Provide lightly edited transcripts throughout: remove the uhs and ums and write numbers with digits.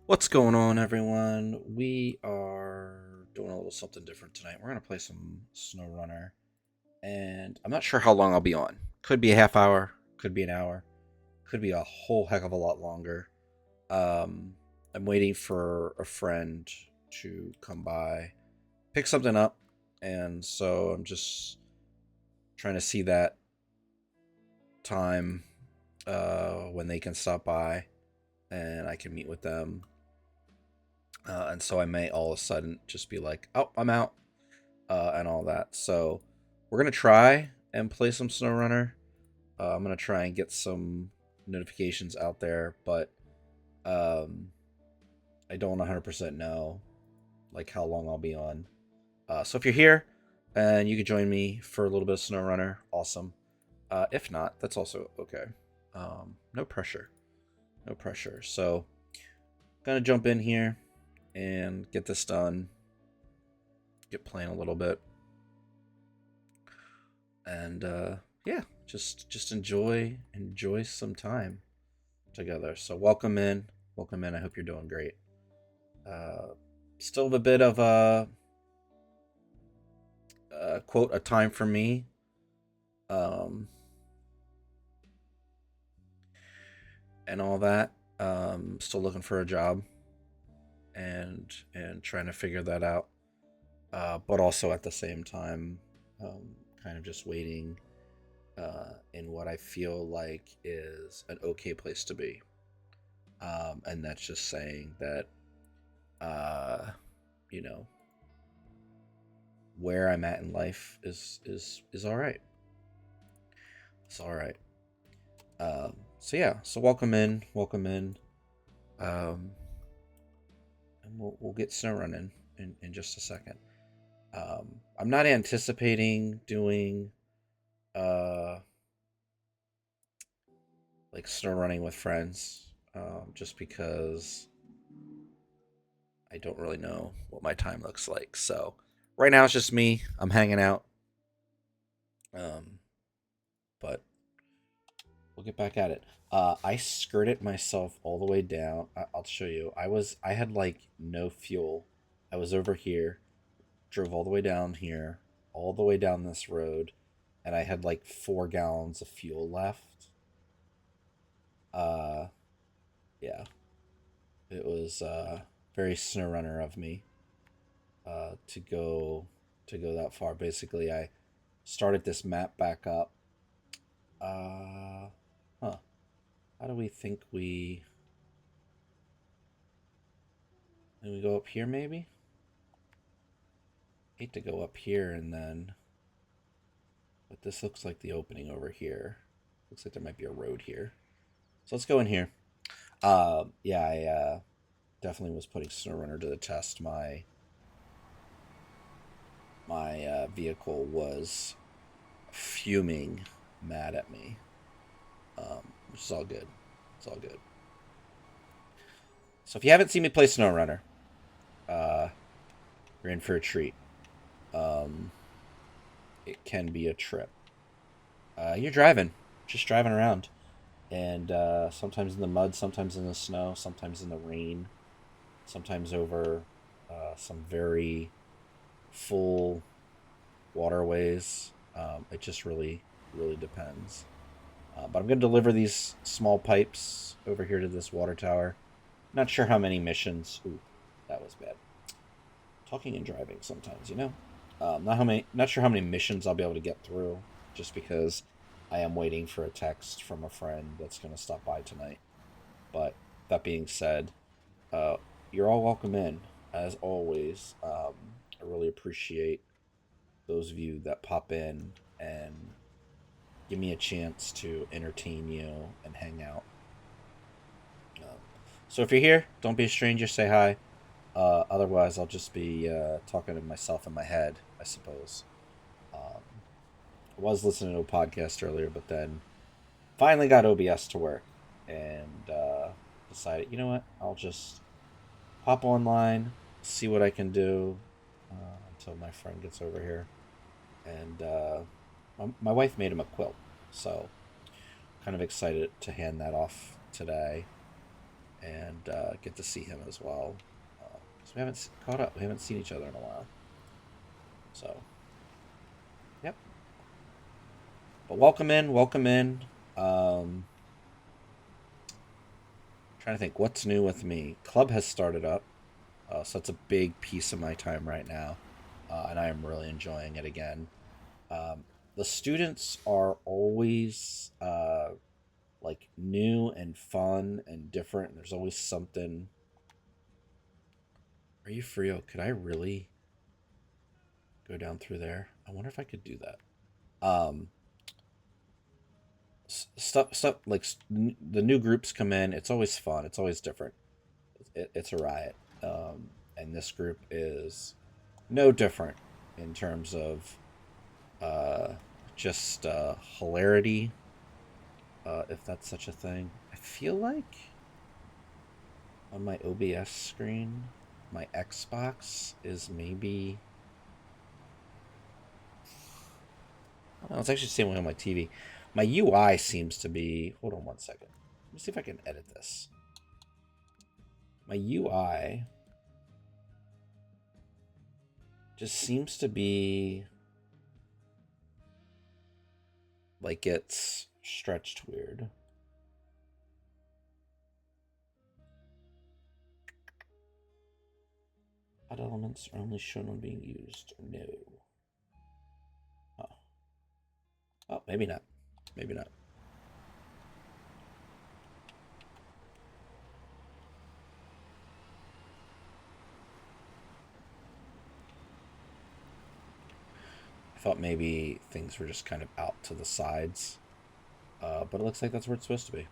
What's going on, everyone? We are doing a little something different tonight. We're going to play some SnowRunner, and I'm not sure how long I'll be on. Could be a half hour, could be an hour, could be a whole heck of a lot longer. Um, I'm waiting for a friend to come by, pick something up, and so I'm just trying to see that time when they can stop by and I can meet with them. And so I may all of a sudden just be like, oh, I'm out, and all that. So we're gonna try and play some SnowRunner. I'm gonna try and get some notifications out there, but um, I don't 100% know like how long I'll be on. So if you're here and you could join me for a little bit of SnowRunner, awesome. If not, that's also okay. No pressure, no pressure. So gonna jump in here and get this done. Get playing a little bit, and yeah, just enjoy some time together. So welcome in, welcome in. I hope you're doing great. Uh, Still have a bit of a quote a time for me. Um, and all that. Still looking for a job and trying to figure that out. But also at the same time, kind of just waiting in what I feel like is an okay place to be. And that's just saying that uh, you know, where I'm at in life is all right. It's all right. So yeah, so welcome in, welcome in, um, and we'll get snow running in just a second. I'm not anticipating doing uh like snow running with friends, just because I don't really know what my time looks like. So right now it's just me. I'm hanging out. Um, but we'll get back at it. I skirted myself all the way down. I'll show you. I had like no fuel. I was over here, drove all the way down here, all the way down this road, and I had like 4 gallons of fuel left. Uh, yeah, it was very snow runner of me to go that far. Basically, I started this map back up. Uh, huh. How do we think we? Can we go up here maybe? Hate to go up here and then, but this looks like the opening over here. Looks like there might be a road here. So let's go in here. Yeah, I definitely was putting SnowRunner to the test. My vehicle was fuming, mad at me, which is all good. It's all good. So if you haven't seen me play SnowRunner, uh, you're in for a treat. Um, it can be a trip. You're driving, just driving around, and sometimes in the mud, sometimes in the snow, sometimes in the rain, sometimes over some very full waterways. It just really depends. But I'm going to deliver these small pipes over here to this water tower. Not sure how many missions. Ooh, that was bad. Talking and driving sometimes, you know. Not sure how many missions I'll be able to get through, just because I am waiting for a text from a friend that's going to stop by tonight. But that being said, uh, you're all welcome in, as always. I really appreciate those of you that pop in and give me a chance to entertain you and hang out. Um, so if you're here, don't be a stranger, say hi. Otherwise, I'll just be talking to myself in my head, I suppose. Um, I was listening to a podcast earlier, but then finally got OBS to work and decided, you know what, I'll just hop online, see what I can do until my friend gets over here. And my wife made him a quilt, so kind of excited to hand that off today. and get to see him as well. Because we haven't caught up. We haven't seen each other in a while. So, yep. But welcome in, welcome in. Trying to think what's new with me. Club has started up, so it's a big piece of my time right now, and I am really enjoying it again. Um, the students are always like new and fun and different. And there's always something. Are you Frio? Could I really go down through there? I wonder if I could do that. Um, stuff like the new groups come in. It's always fun. It's always different. It's a riot. And this group is no different in terms of uh, just hilarity, if that's such a thing. I feel like on my OBS screen, my Xbox is maybe. Oh, it's actually the same way on my TV. My UI seems to be. Hold on one second. Let me see if I can edit this. My UI just seems to be like it's stretched weird. Odd elements are only shown when being used. No. Oh. Oh, maybe not. Maybe not. I thought maybe things were just kind of out to the sides. But it looks like that's where it's supposed to be.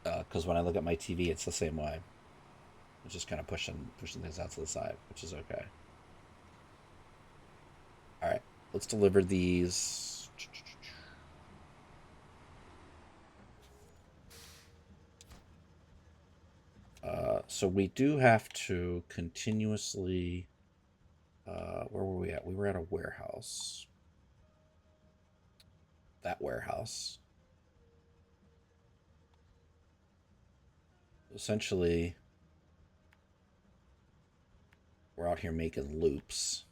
Because when I look at my TV, it's the same way. It's just kind of pushing things out to the side, which is okay. All right, let's deliver these. So we do have to continuously. Where were we at? We were at a warehouse. That warehouse. Essentially, we're out here making loops.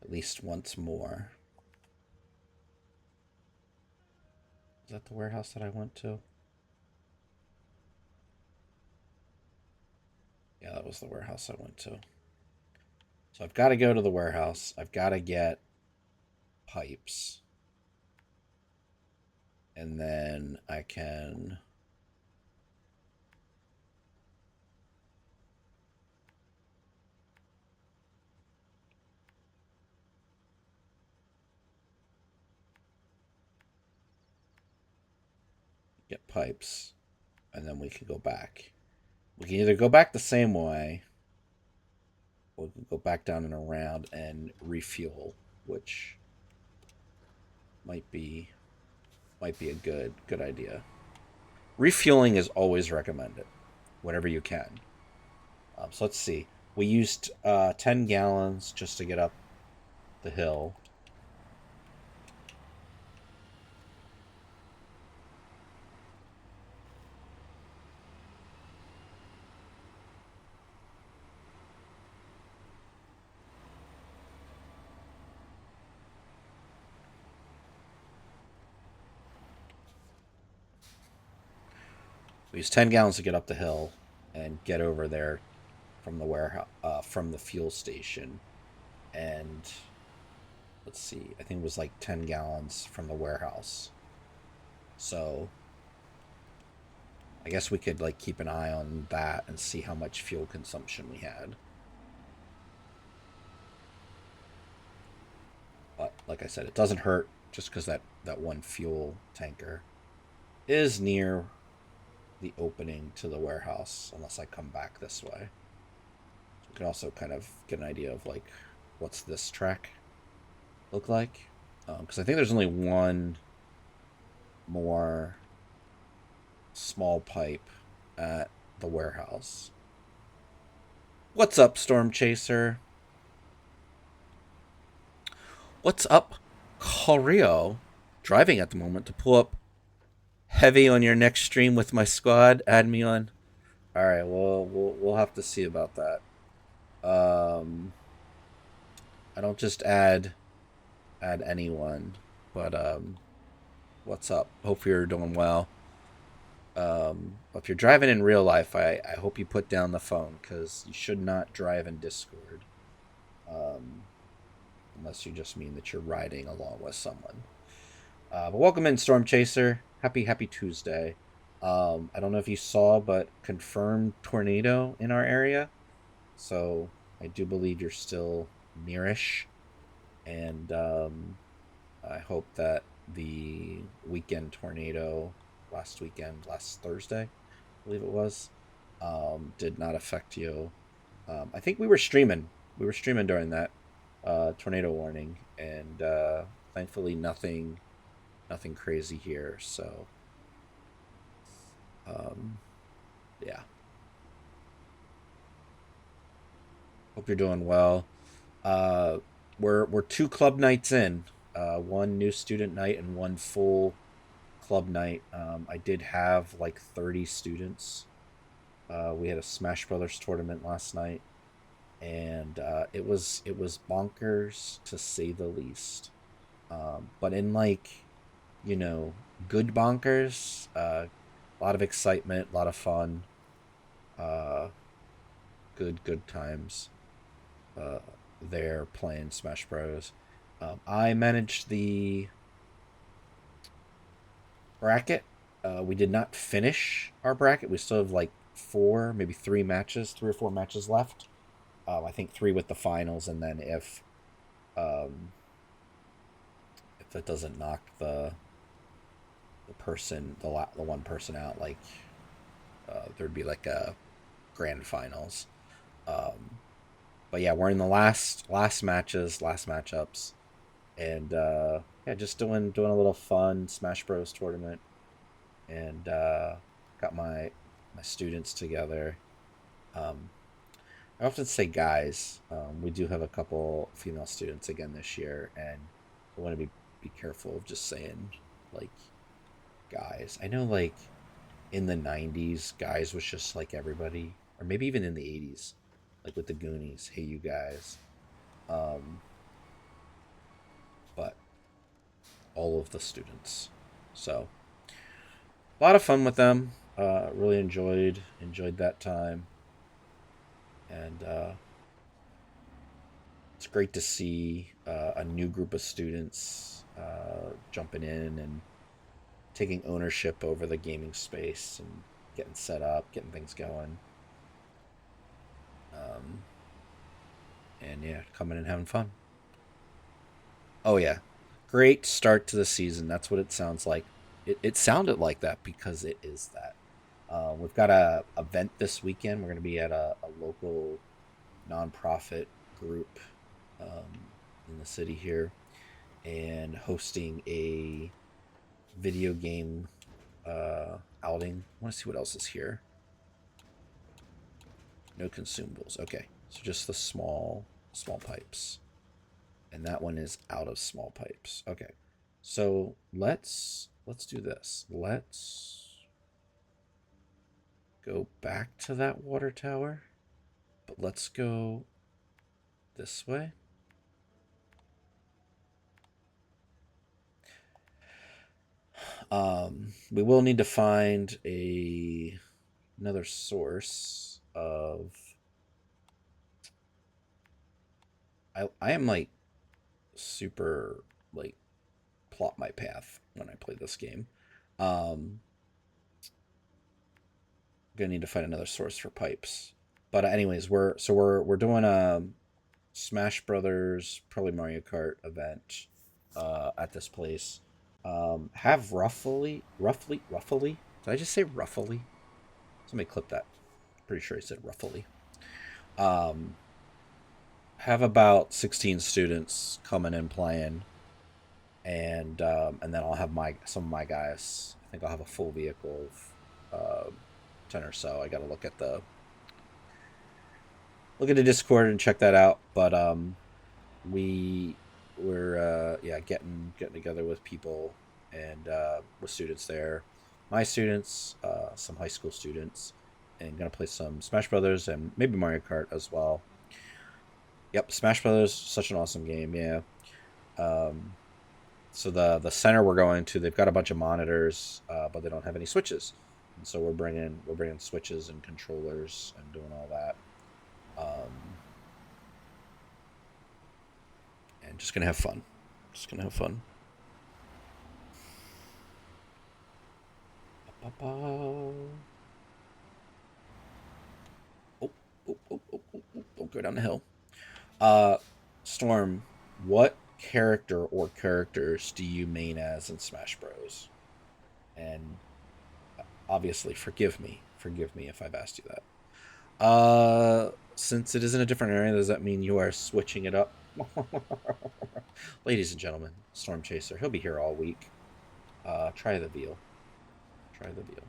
At least once more. Is that the warehouse that I went to? Yeah, that was the warehouse I went to. So I've got to go to the warehouse. I've got to get pipes. And then I can get pipes. And then we can go back. We can either go back the same way, or we can go back down and around and refuel, which might be a good idea. Refueling is always recommended, whenever you can. So let's see. We used 10 gallons just to get up the hill. We used 10 gallons to get up the hill and get over there from the warehouse, from the fuel station. And let's see, I think it was like 10 gallons from the warehouse. So I guess we could like keep an eye on that and see how much fuel consumption we had. But like I said, it doesn't hurt just because that one fuel tanker is near the opening to the warehouse, unless I come back this way. So we can also kind of get an idea of like what's this track look like, because I think there's only one more small pipe at the warehouse. What's up, Storm Chaser? What's up, call Rio, driving at the moment, to pull up heavy on your next stream with my squad. Add me on. All right, well, we'll have to see about that. Um, I don't just add anyone, but what's up? Hope you're doing well. If you're driving in real life, I hope you put down the phone because you should not drive in Discord, um, unless you just mean that you're riding along with someone. But welcome in, Storm Chaser. Happy Tuesday. I don't know if you saw, but confirmed tornado in our area. So I do believe you're still nearish, and I hope that the weekend tornado last weekend, last Thursday, I believe it was, did not affect you. I think we were streaming. We were streaming during that tornado warning, and thankfully nothing crazy here. So, um, yeah. Hope you're doing well. Uh, we're two club nights in. One new student night and one full club night. I did have like 30 students. We had a Smash Brothers tournament last night, and it was bonkers to say the least. But in like, you know, good bonkers. A lot of excitement, a lot of fun. Uh, good times. Uh, there playing Smash Bros. I managed the bracket. We did not finish our bracket. We still have like four, maybe three or four matches left. I think three with the finals, and then um, if it doesn't knock the one person out, like there'd be like a grand finals. Um, but yeah, we're in the last matches, last matchups, and yeah, just doing a little fun Smash Bros tournament, and got my students together. Um, I often say guys. We do have a couple female students again this year, and I want to be careful of just saying like guys. I know like in the '90s, guys was just like everybody, or maybe even in the '80s, like with the Goonies. Hey, you guys. Um, but all of the students. So a lot of fun with them. Really enjoyed that time, and it's great to see a new group of students jumping in and taking ownership over the gaming space and getting set up, getting things going, um, and yeah, coming and having fun. Oh yeah, great start to the season. That's what it sounds like. It sounded like that because it is that. We've got a event this weekend. We're going to be at a local nonprofit group in the city here, and hosting a video game outing. I want to see what else is here. No consumables. Okay, so just the small pipes, and that one is out of small pipes. Okay, so let's do this. Let's go back to that water tower, but let's go this way. We will need to find another source of. I am like super like plot my path when I play this game. Um, Gonna need to find another source for pipes. But anyways, we're doing a Smash Brothers, probably Mario Kart event at this place. Have roughly. Did I just say roughly? Somebody clip that. Pretty sure I said roughly. Um, have about 16 students coming and playing, and then I'll have my some of my guys. I think I'll have a full vehicle of 10 or so. I got to look at the Discord and check that out. But we we're yeah, getting together with people and with students there, my students, some high school students, and gonna play some Smash Brothers and maybe Mario Kart as well. Yep, Smash Brothers, such an awesome game. Yeah. Um, so the center we're going to, they've got a bunch of monitors, but they don't have any switches, and so we're bringing switches and controllers and doing all that, and just gonna have fun. Just gonna have fun. Ba-ba-ba. Oh, don't go down the hill. Uh, Storm, what character or characters do you main as in Smash Bros? And obviously, forgive me if I've asked you that. Since it is in a different area, does that mean you are switching it up? Ladies and gentlemen, Storm Chaser, he'll be here all week. Try the veal. Try the veal.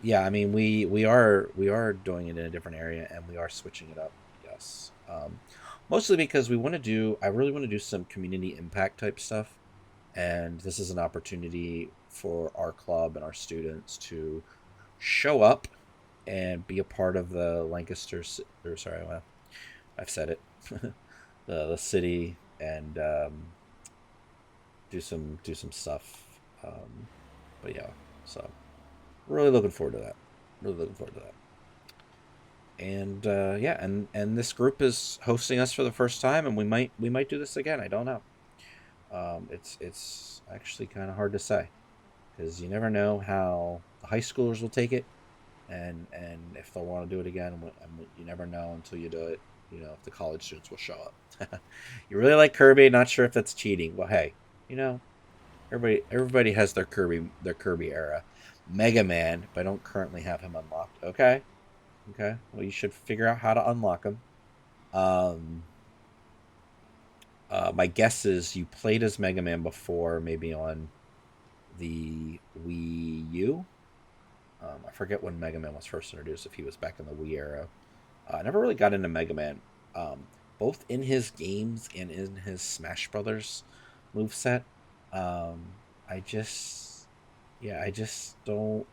Yeah, I mean we are doing it in a different area and we are switching it up. Yes. Mostly because I really want to do some community impact type stuff, and this is an opportunity for our club and our students to show up and be a part of the Lancaster, or sorry, well, I've said it, the city, and do some stuff. But yeah, so really looking forward to that. Really looking forward to that. And yeah, and this group is hosting us for the first time, and we might do this again. I don't know. It's actually kind of hard to say because you never know how the high schoolers will take it, and if they'll want to do it again. And you never know until you do it. If the college students will show up. You really like Kirby? Not sure if that's cheating. Well, hey, you know, everybody has their Kirby era. Mega Man, but I don't currently have him unlocked. Okay, okay. Well, you should figure out how to unlock him. Um, my guess is you played as Mega Man before, maybe on the Wii U. I forget when Mega Man was first introduced, if he was back in the Wii era. I never really got into Mega Man, both in his games and in his Smash Brothers moveset. Um, I just, yeah, I just don't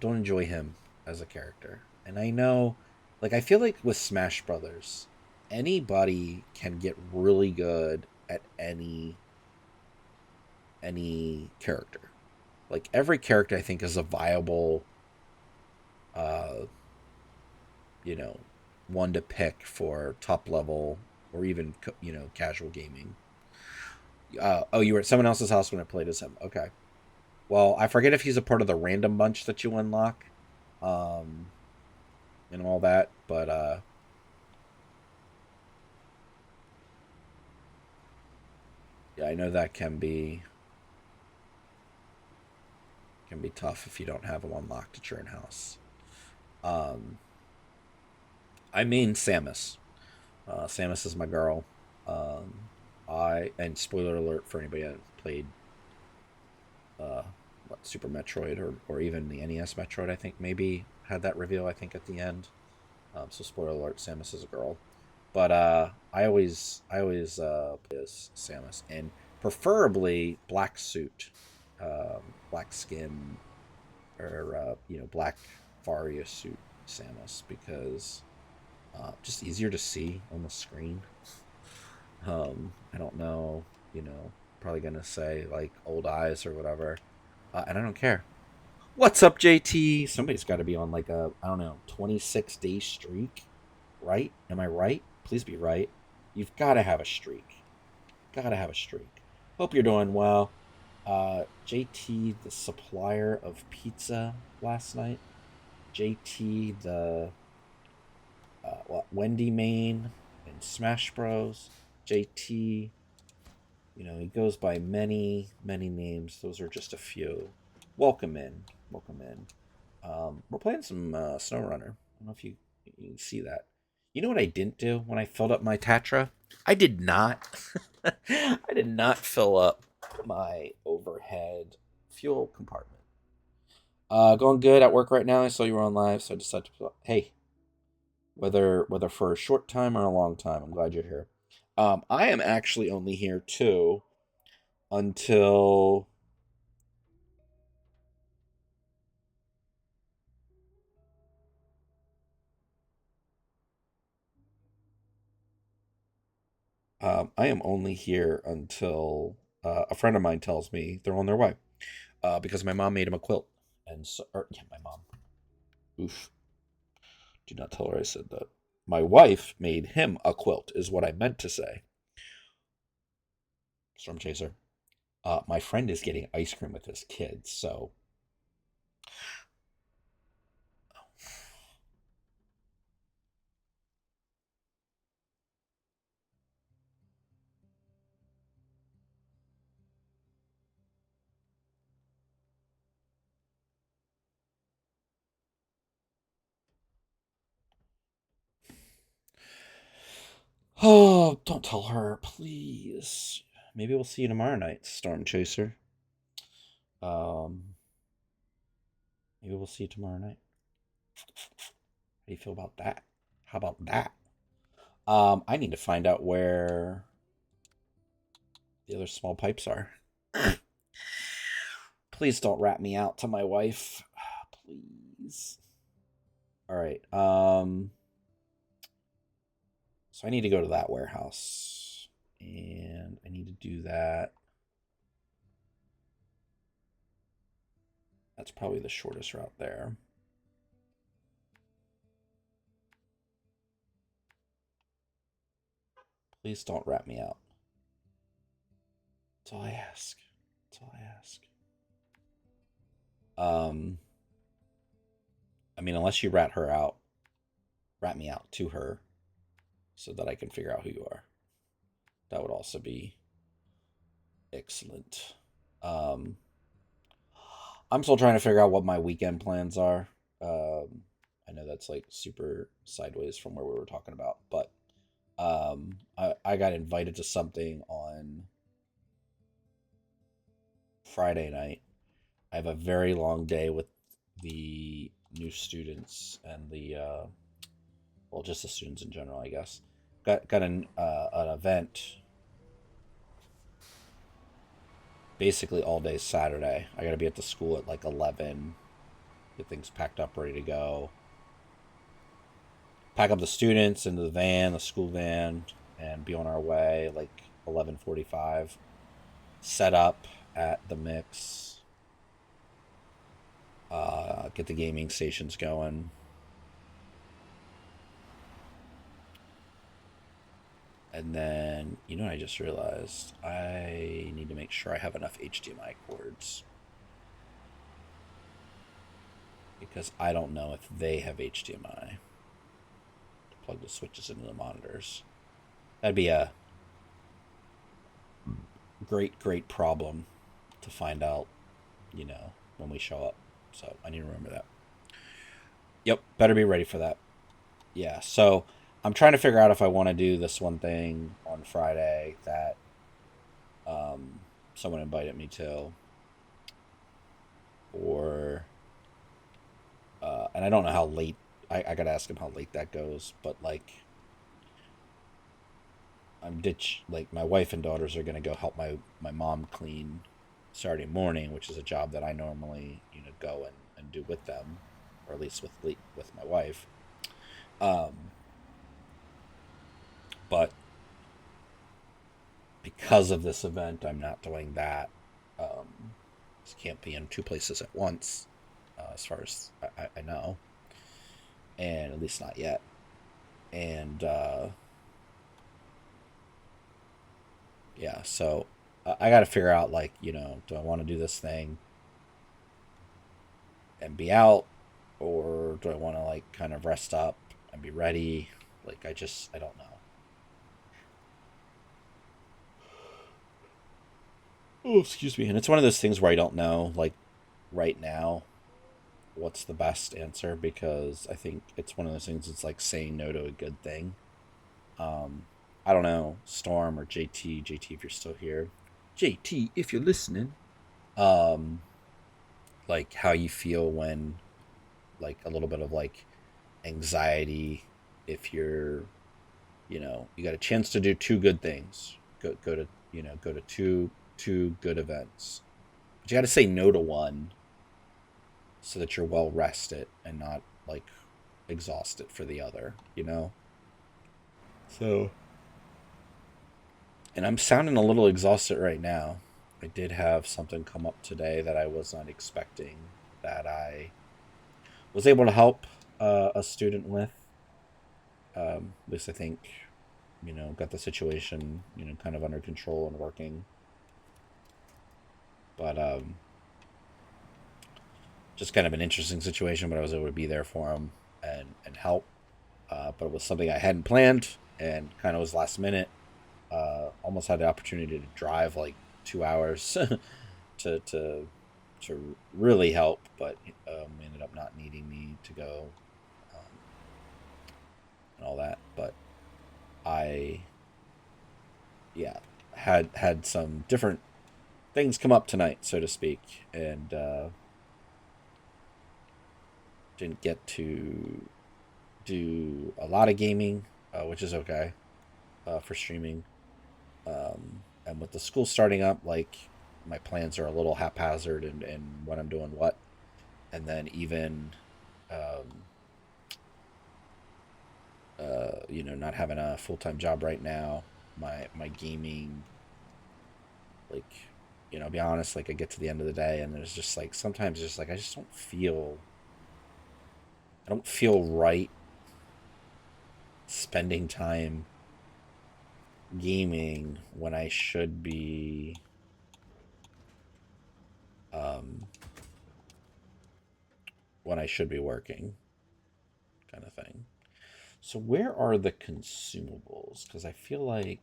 enjoy him as a character. And I know, like, I feel like with Smash Brothers, anybody can get really good at any character. Like every character, I think, is a viable, uh, you know, one to pick for top level or even casual gaming. Oh, you were at someone else's house when I played as him. Okay. Well, I forget if he's a part of the random bunch that you unlock, um, and all that. But yeah, I know that can be tough if you don't have him unlocked at your own house. Um, I mean Samus. Samus is my girl. Um, I and spoiler alert for anybody that played uh, Super Metroid or even the NES Metroid. I think maybe had that reveal. I think at the end. So spoiler alert: Samus is a girl. But I always play as Samus, and preferably black suit, black skin, or black Varia suit Samus because just easier to see on the screen. I don't know, probably gonna say like old eyes or whatever, and I don't care. What's up, JT? Somebody's got to be on like a, I don't know, 26-day streak, right? Am I right? Please be right. You've got to have a streak. Got to have a streak. Hope you're doing well. JT, the supplier of pizza last night. JT, the Wendy main in Smash Bros. JT, he goes by many, many names. Those are just a few. Welcome in. Welcome in. We're playing some SnowRunner. I don't know if you can see that. You know what I didn't do when I filled up my Tatra? I did not. I did not fill up my overhead fuel compartment. Going good at work right now. I saw you were on live, so I decided to. Hey, whether for a short time or a long time, I'm glad you're here. I am actually only here too until I am only here until a friend of mine tells me they're on their way. Because my mom made him a quilt, and so yeah, my mom. Oof! Do not tell her I said that. My wife made him a quilt, is what I meant to say. Storm Chaser. My friend is getting ice cream with his kids, so oh, don't tell her, please. Maybe we'll see you tomorrow night, Storm Chaser. Um, maybe we'll see you tomorrow night. How do you feel about that? How about that? I need to find out where the other small pipes are. Please don't rat me out to my wife. Please. All right. So I need to go to that warehouse. And I need to do that. That's probably the shortest route there. Please don't rat me out. That's all I ask. That's all I ask. Um, I mean, unless you rat me out to her so that I can figure out who you are. That would also be excellent. Um, I'm still trying to figure out what my weekend plans are. I know that's like super sideways from where we were talking about, but I got invited to something on Friday night. I have a very long day with the new students and the well, just the students in general, I guess. Got an event basically all day Saturday. I got to be at the school at like 11. Get things packed up, ready to go. Pack up the students into the van, the school van, and be on our way like 11:45. Set up at the mix. Get the gaming stations going. And then, you know what I just realized? I need to make sure I have enough HDMI cords. Because I don't know if they have HDMI to plug the switches into the monitors. That'd be a great, great problem to find out, when we show up. So I need to remember that. Yep, better be ready for that. Yeah, so I'm trying to figure out if I want to do this one thing on Friday that someone invited me to, or and I don't know how late. I gotta ask him how late that goes, but like like my wife and daughters are gonna go help my mom clean Saturday morning, which is a job that I normally go and do with them, or at least with my wife. Um, but because of this event, I'm not doing that. Um, just can't be in two places at once, as far as I know, and at least not yet. And yeah, so I got to figure out like do I want to do this thing and be out, or do I want to like kind of rest up and be ready? Like I don't know. Oh, excuse me. And it's one of those things where I don't know like right now what's the best answer, because I think it's one of those things. It's like saying no to a good thing. Um, I don't know, Storm or JT. JT, if you're still here, JT, if you're listening. Um, like how you feel when like a little bit of like anxiety if you're You got a chance to do two good things. Go to go to two good events. But you got to say no to one so that you're well rested and not like exhausted for the other. So, and I'm sounding a little exhausted right now. I did have something come up today that I was not expecting that I was able to help a student with. At least I think, got the situation, kind of under control and working. But just kind of an interesting situation, but I was able to be there for him and help. But it was something I hadn't planned and kind of was last minute. Almost had the opportunity to drive like 2 hours to really help, but ended up not needing me to go um, and all that. But I, yeah, had some different things come up tonight, so to speak, and didn't get to do a lot of gaming, which is okay for streaming. And with the school starting up, like my plans are a little haphazard and when I'm doing what, and then even um, not having a full time job right now, my gaming, like, be honest, like I get to the end of the day and there's just like sometimes just like I don't feel right spending time gaming um when I should be working, kind of thing. So where are the consumables? Because I feel like,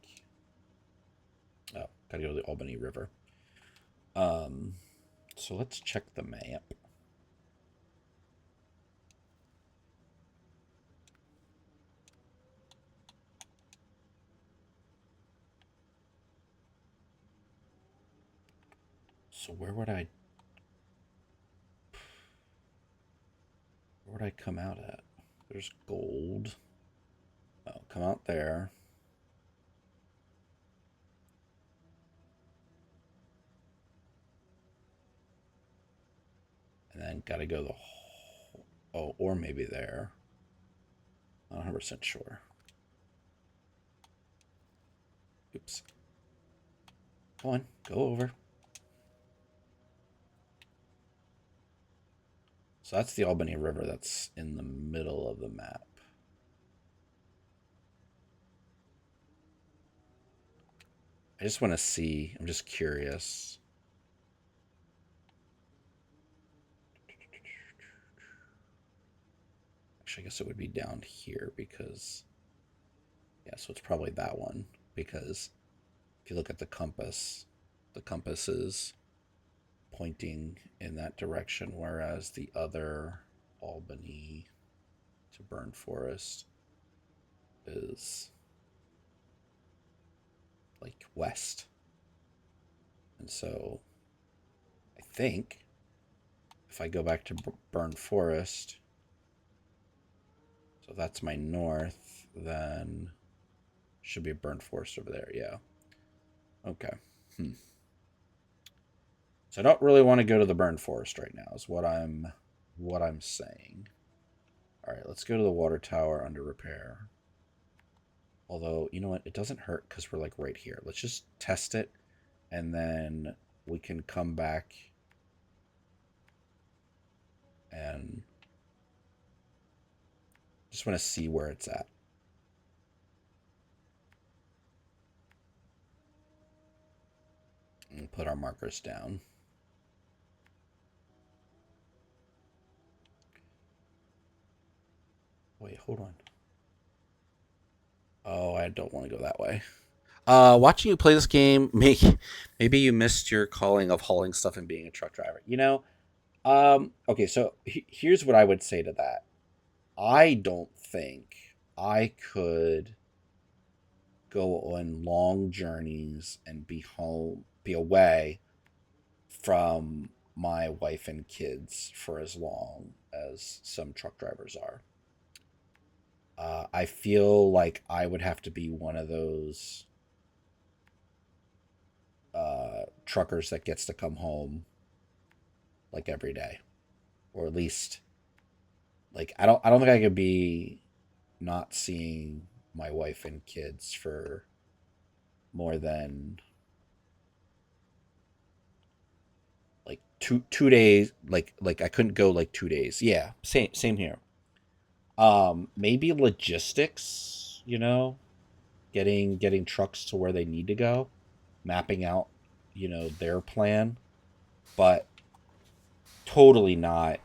oh, gotta go to the Albany River. Um, so let's check the map. So where would I come out at? There's gold. Oh, come out there, and then gotta go oh, or maybe there. Not 100% sure. Oops. Come on, go over. So that's the Albany River. That's in the middle of the map. I just want to see. I'm just curious. Actually, I guess it would be down here because, yeah, so it's probably that one. Because if you look at the compass is pointing in that direction, whereas the other Albany to Burn Forest is like west. And so I think if I go back to Burn Forest, so that's my north, then should be a Burn Forest over there. Yeah. Okay. Hmm. So I don't really want to go to the Burn Forest right now. Is what I'm saying. All right, let's go to the water tower under repair. Although, you know what? It doesn't hurt because we're like right here. Let's just test it and then we can come back and just want to see where it's at. And put our markers down. Wait, hold on. Oh, I don't want to go that way. Watching you play this game, maybe you missed your calling of hauling stuff and being a truck driver. Okay, so here's what I would say to that. I don't think I could go on long journeys and be away from my wife and kids for as long as some truck drivers are. I feel like I would have to be one of those truckers that gets to come home like every day, or at least like I don't think I could be not seeing my wife and kids for more than like two days. Like I couldn't go like 2 days. Yeah, same here. Maybe logistics. Getting trucks to where they need to go, mapping out their plan, but totally not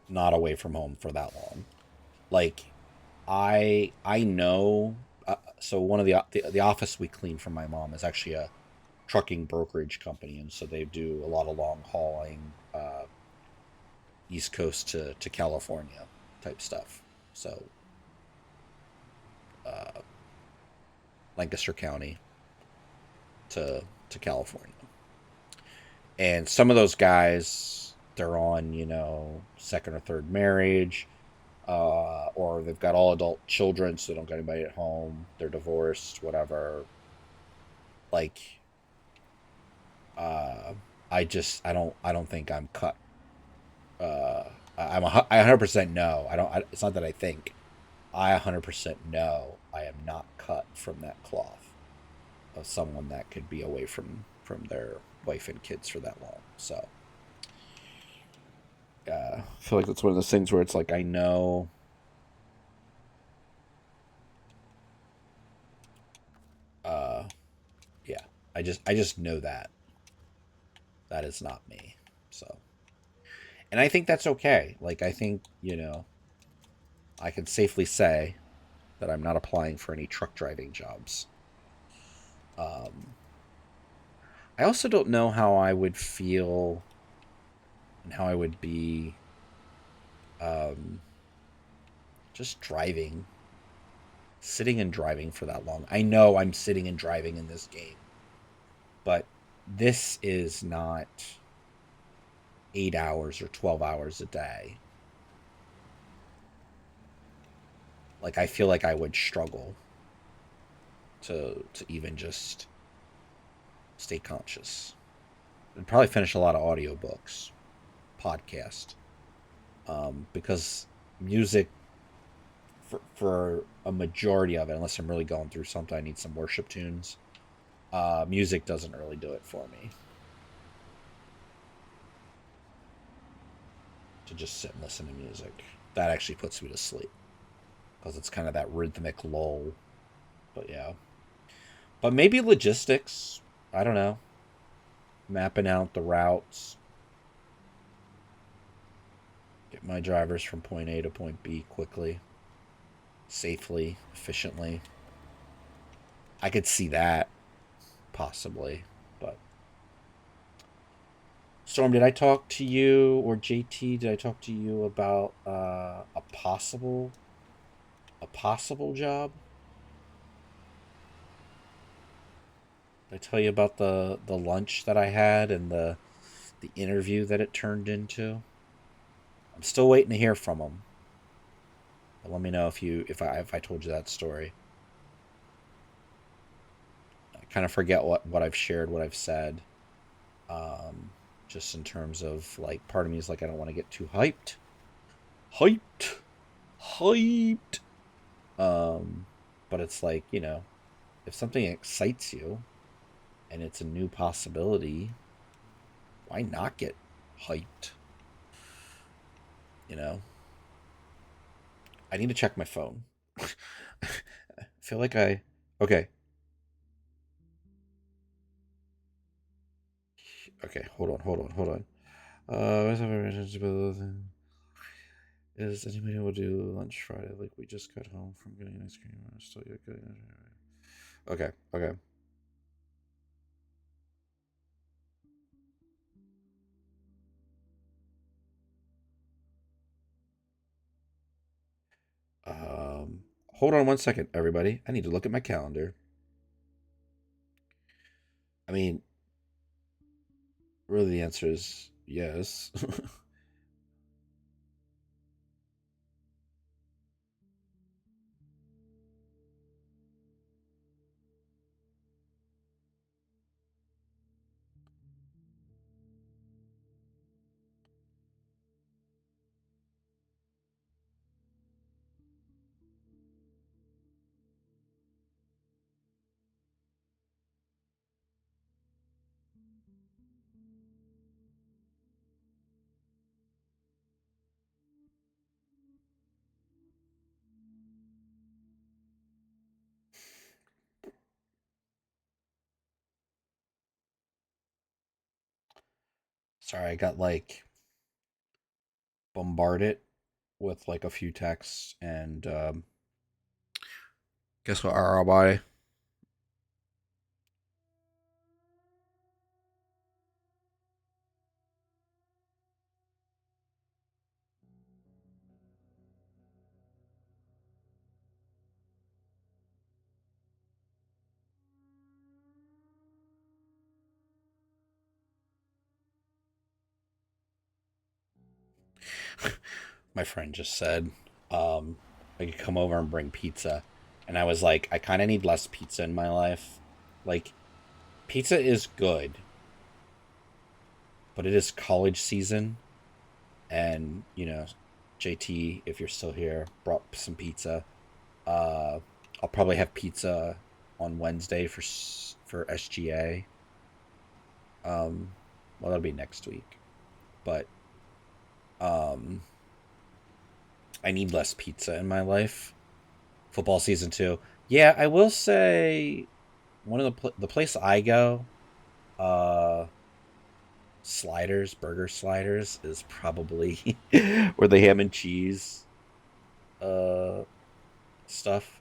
away from home for that long. Like I know. So one of the office we clean for my mom is actually a trucking brokerage company, and so they do a lot of long hauling, East Coast to California type stuff. So uh, Lancaster County to California, and some of those guys they're on second or third marriage, or they've got all adult children, so they don't got anybody at home. They're divorced, whatever. Like, uh, I don't think I'm cut. Uh, I 100% know. It's not that I think. I 100% know I am not cut from that cloth of someone that could be away from their wife and kids for that long. So, I feel like that's one of those things where it's like I know. Uh, yeah, I just know that is not me. So, and I think that's okay. Like I think I can safely say that I'm not applying for any truck driving jobs. Um, I also don't know how I would feel and how I would be um, just driving, sitting and driving for that long. I know I'm sitting and driving in this game, but this is not 8 hours or 12 hours a day. Like I feel like I would struggle to even just stay conscious. I'd probably finish a lot of audiobooks, podcast, because music for a majority of it, unless I'm really going through something, I need some worship tunes. Music doesn't really do it for me to just sit and listen to music. That actually puts me to sleep because it's kind of that rhythmic lull. But yeah, but maybe logistics. I don't know. Mapping out the routes, get my drivers from point A to point B quickly, safely, efficiently. I could see that possibly, but Storm, did I talk to you or JT? Did I talk to you about a possible job? Did I tell you about the lunch that I had and the interview that it turned into? I'm still waiting to hear from them. But let me know if I told you that story. I kind of forget what I've shared, what I've said. Um, just in terms of like, part of me is like, I don't want to get too hyped, hyped. Um, but it's like if something excites you and it's a new possibility, why not get hyped? You know, I need to check my phone. I feel like I. Okay, okay, hold on. Is anybody able to do lunch Friday? Like we just got home from getting ice cream. I'm still getting. Okay, okay. Hold on one second, everybody. I need to look at my calendar. I mean, really, the answer is yes. Sorry, I got like bombarded with like a few texts, and guess what ROI? My friend just said, I could come over and bring pizza, and I was like, I kind of need less pizza in my life. Like, pizza is good, but it is college season, and JT, if you're still here, brought some pizza. Uh, I'll probably have pizza on Wednesday for SGA. Well, that'll be next week, but um, I need less pizza in my life. Football season too. Yeah, I will say one of the place I go, uh, sliders, burger sliders, is probably where the ham and cheese uh stuff,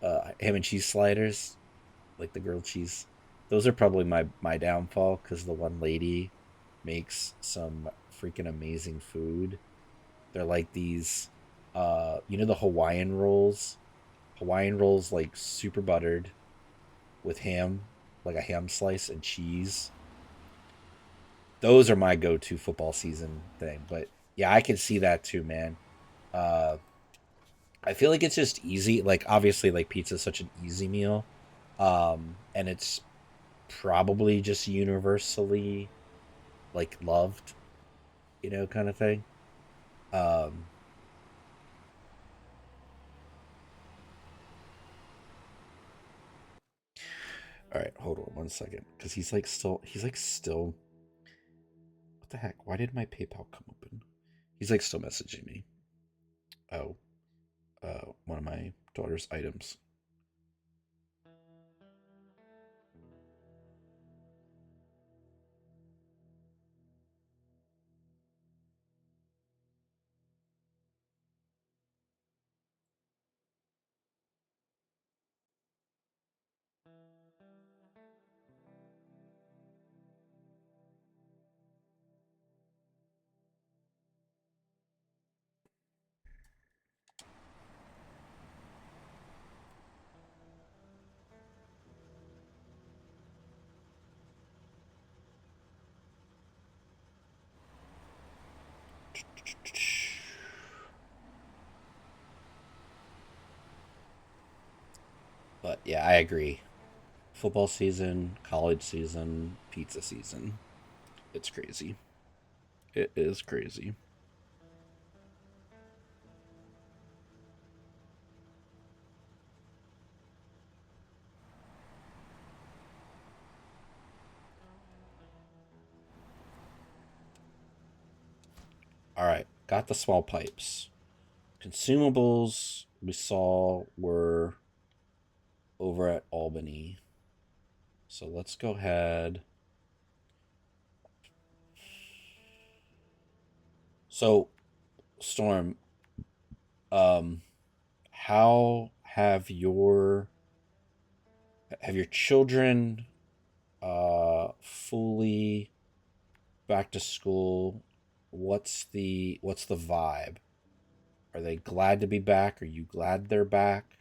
ham and cheese sliders, like the grilled cheese. Those are probably my downfall because the one lady makes some freaking amazing food. They're like these, the Hawaiian rolls like super buttered with ham, like a ham slice and cheese. Those are my go-to football season thing. But yeah, I can see that too, man. Uh, I feel like it's just easy. Like obviously, like pizza is such an easy meal, and it's probably just universally like loved, kind of thing. Um, all right, hold on 1 second, because he's like still. What the heck? Why did my PayPal come open? He's like still messaging me. Oh, one of my daughter's items. But yeah, I agree. Football season, college season, pizza season. It's crazy. It is crazy. All right, got the small pipes. Consumables we saw were over at Albany. So let's go ahead. So, Storm, um, how have your children fully back to school? What's the vibe? Are they glad to be back? Are you glad they're back?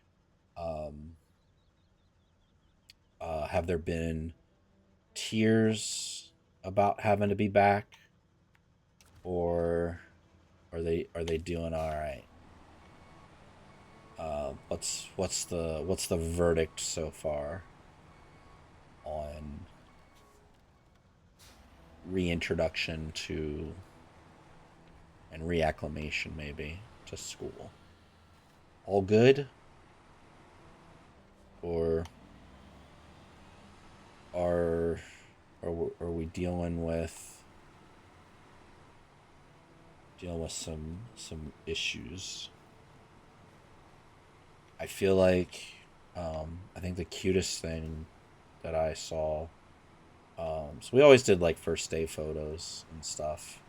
Um, have there been tears about having to be back, or are they doing all right? What's the verdict so far on reintroduction to and reacclimation maybe to school? All good, or are are we dealing with some issues? I feel like I think the cutest thing that I saw So we always did like first day photos and stuff.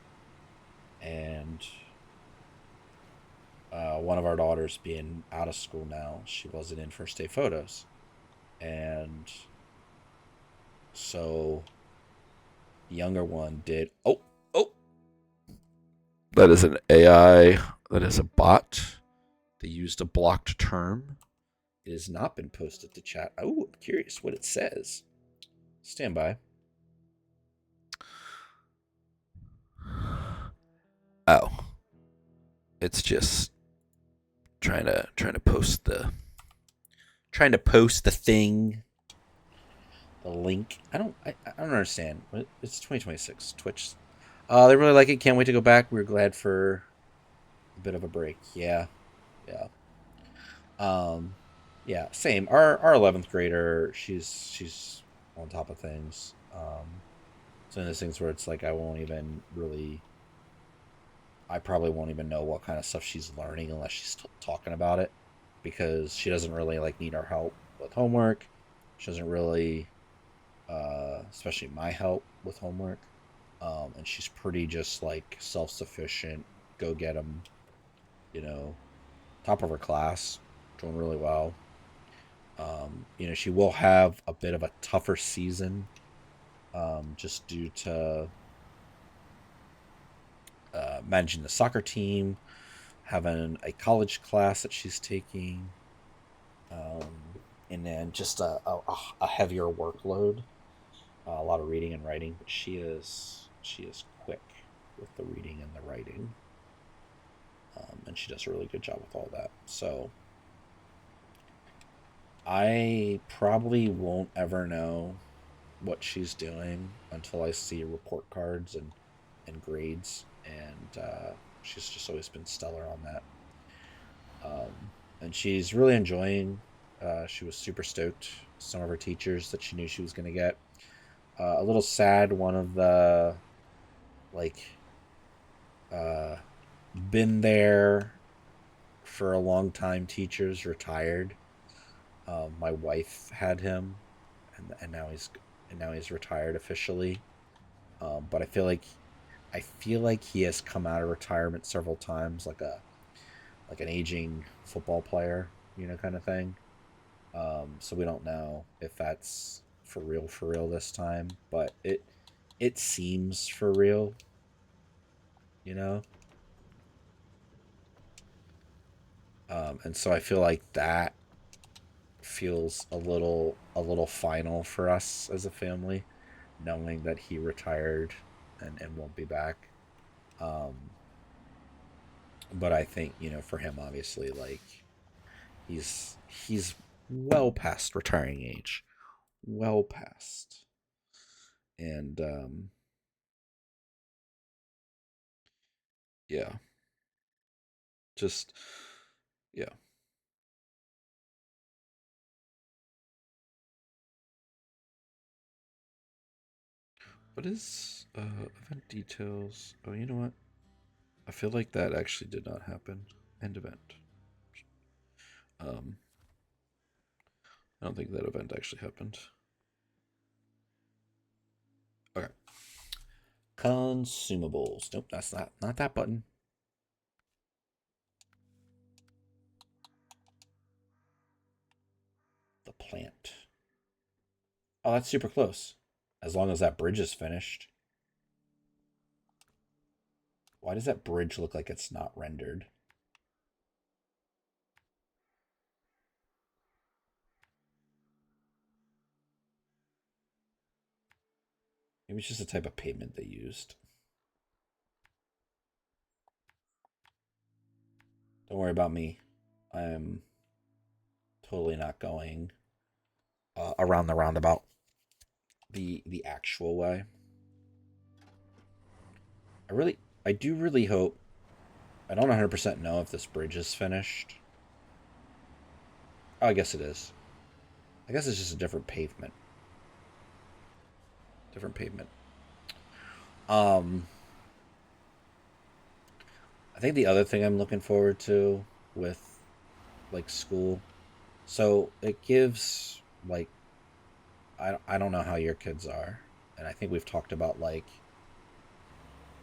And one of our daughters being out of school now, she wasn't in first day photos. And so the younger one did. Oh, oh, that is an AI. That is a bot. They used a blocked term. It has not been posted to chat. Oh, I'm curious what it says. Stand by. Oh, it's just trying to post the thing, the link. I don't understand. It's 2026 Twitch. They really like it. Can't wait to go back. We're glad for a bit of a break. Yeah, yeah. Um, yeah. Same. Our 11th grader. She's on top of things. It's one of those things where it's like I probably won't even know what kind of stuff she's learning unless she's talking about it, because she doesn't really like need our help with homework. She doesn't really, especially my help with homework. And she's pretty just like self sufficient. Go get them, you know, top of her class, doing really well. She will have a bit of a tougher season, just due to managing the soccer team, having a college class that she's taking, and then just a heavier workload, a lot of reading and writing. But she is quick with the reading and the writing, and she does a really good job with all that. So I probably won't ever know what she's doing until I see report cards and grades, and she's just always been stellar on that. And she's really enjoying. She was super stoked. Some of her teachers that she knew she was going to get. A little sad. One of the like uh, been there for a long time teachers retired. My wife had him, and now he's retired officially. But I feel like he has come out of retirement several times, like an aging football player, kind of thing. So we don't know if that's for real this time, but it seems for real, you know. And so I feel like that feels a little final for us as a family, knowing that he retired and won't be back. Um, but I think, for him, obviously, like he's well past retiring age, well past, and yeah, just yeah. What is event details? Oh, you know what? I feel like that actually did not happen. End event. Um, I don't think that event actually happened. Okay. Consumables. Nope, that's not that button. The plant. Oh, that's super close. As long as that bridge is finished. Why does that bridge look like it's not rendered? Maybe it's just the type of pavement they used. Don't worry about me. I'm totally not going around the roundabout the actual way. I do really hope. I don't 100% know if this bridge is finished. Oh, I guess it is. I guess it's just a different pavement. Different pavement. Um, I think the other thing I'm looking forward to with like school, so it gives like I don't know how your kids are, And I think we've talked about like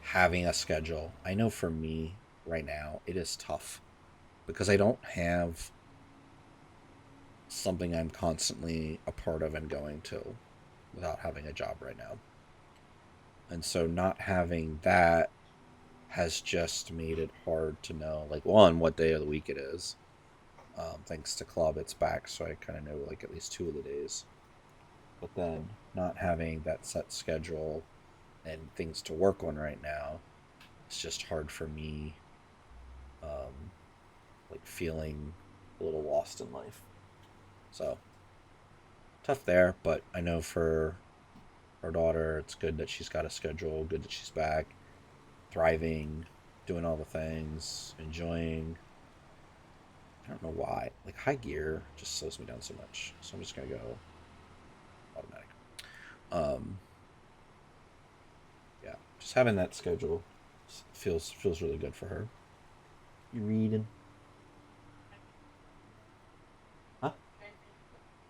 having a schedule. I know for me right now it is tough because I don't have something I'm constantly a part of and going to without having a job right now. And so not having that has just made it hard to know, like, one, what day of the week it is. Thanks to Club, it's back, so I kind of know like at least two of the days. But then not having that set schedule and things to work on right now, it's just hard for me, um, like feeling a little lost in life. So tough there, but I know for our daughter, it's good that she's got a schedule, good that she's back, thriving, doing all the things, enjoying. I don't know why. Like high gear just slows me down so much. So I'm just gonna go automatic. Um, yeah, just having that schedule feels really good for her. You reading? Huh?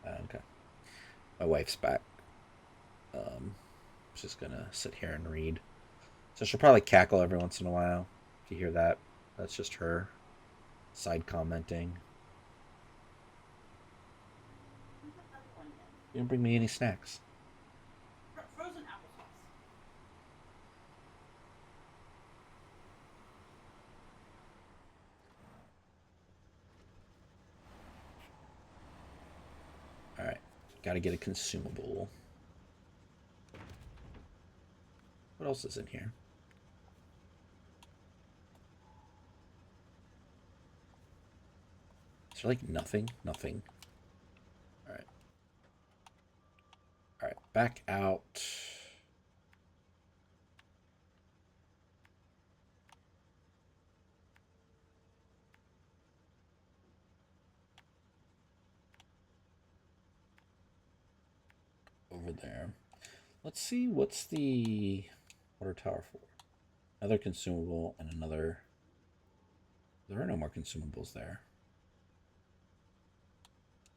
Okay. My wife's back. Um, she's gonna sit here and read. So she'll probably cackle every once in a while. If you hear that, that's just her side commenting. You didn't bring me any snacks. Frozen applesauce. All right, got to get a consumable. What else is in here? Is there like nothing? Nothing. All right. All right. Back out. Over there. Let's see what's the water tower for. Another consumable and another. There are no more consumables there.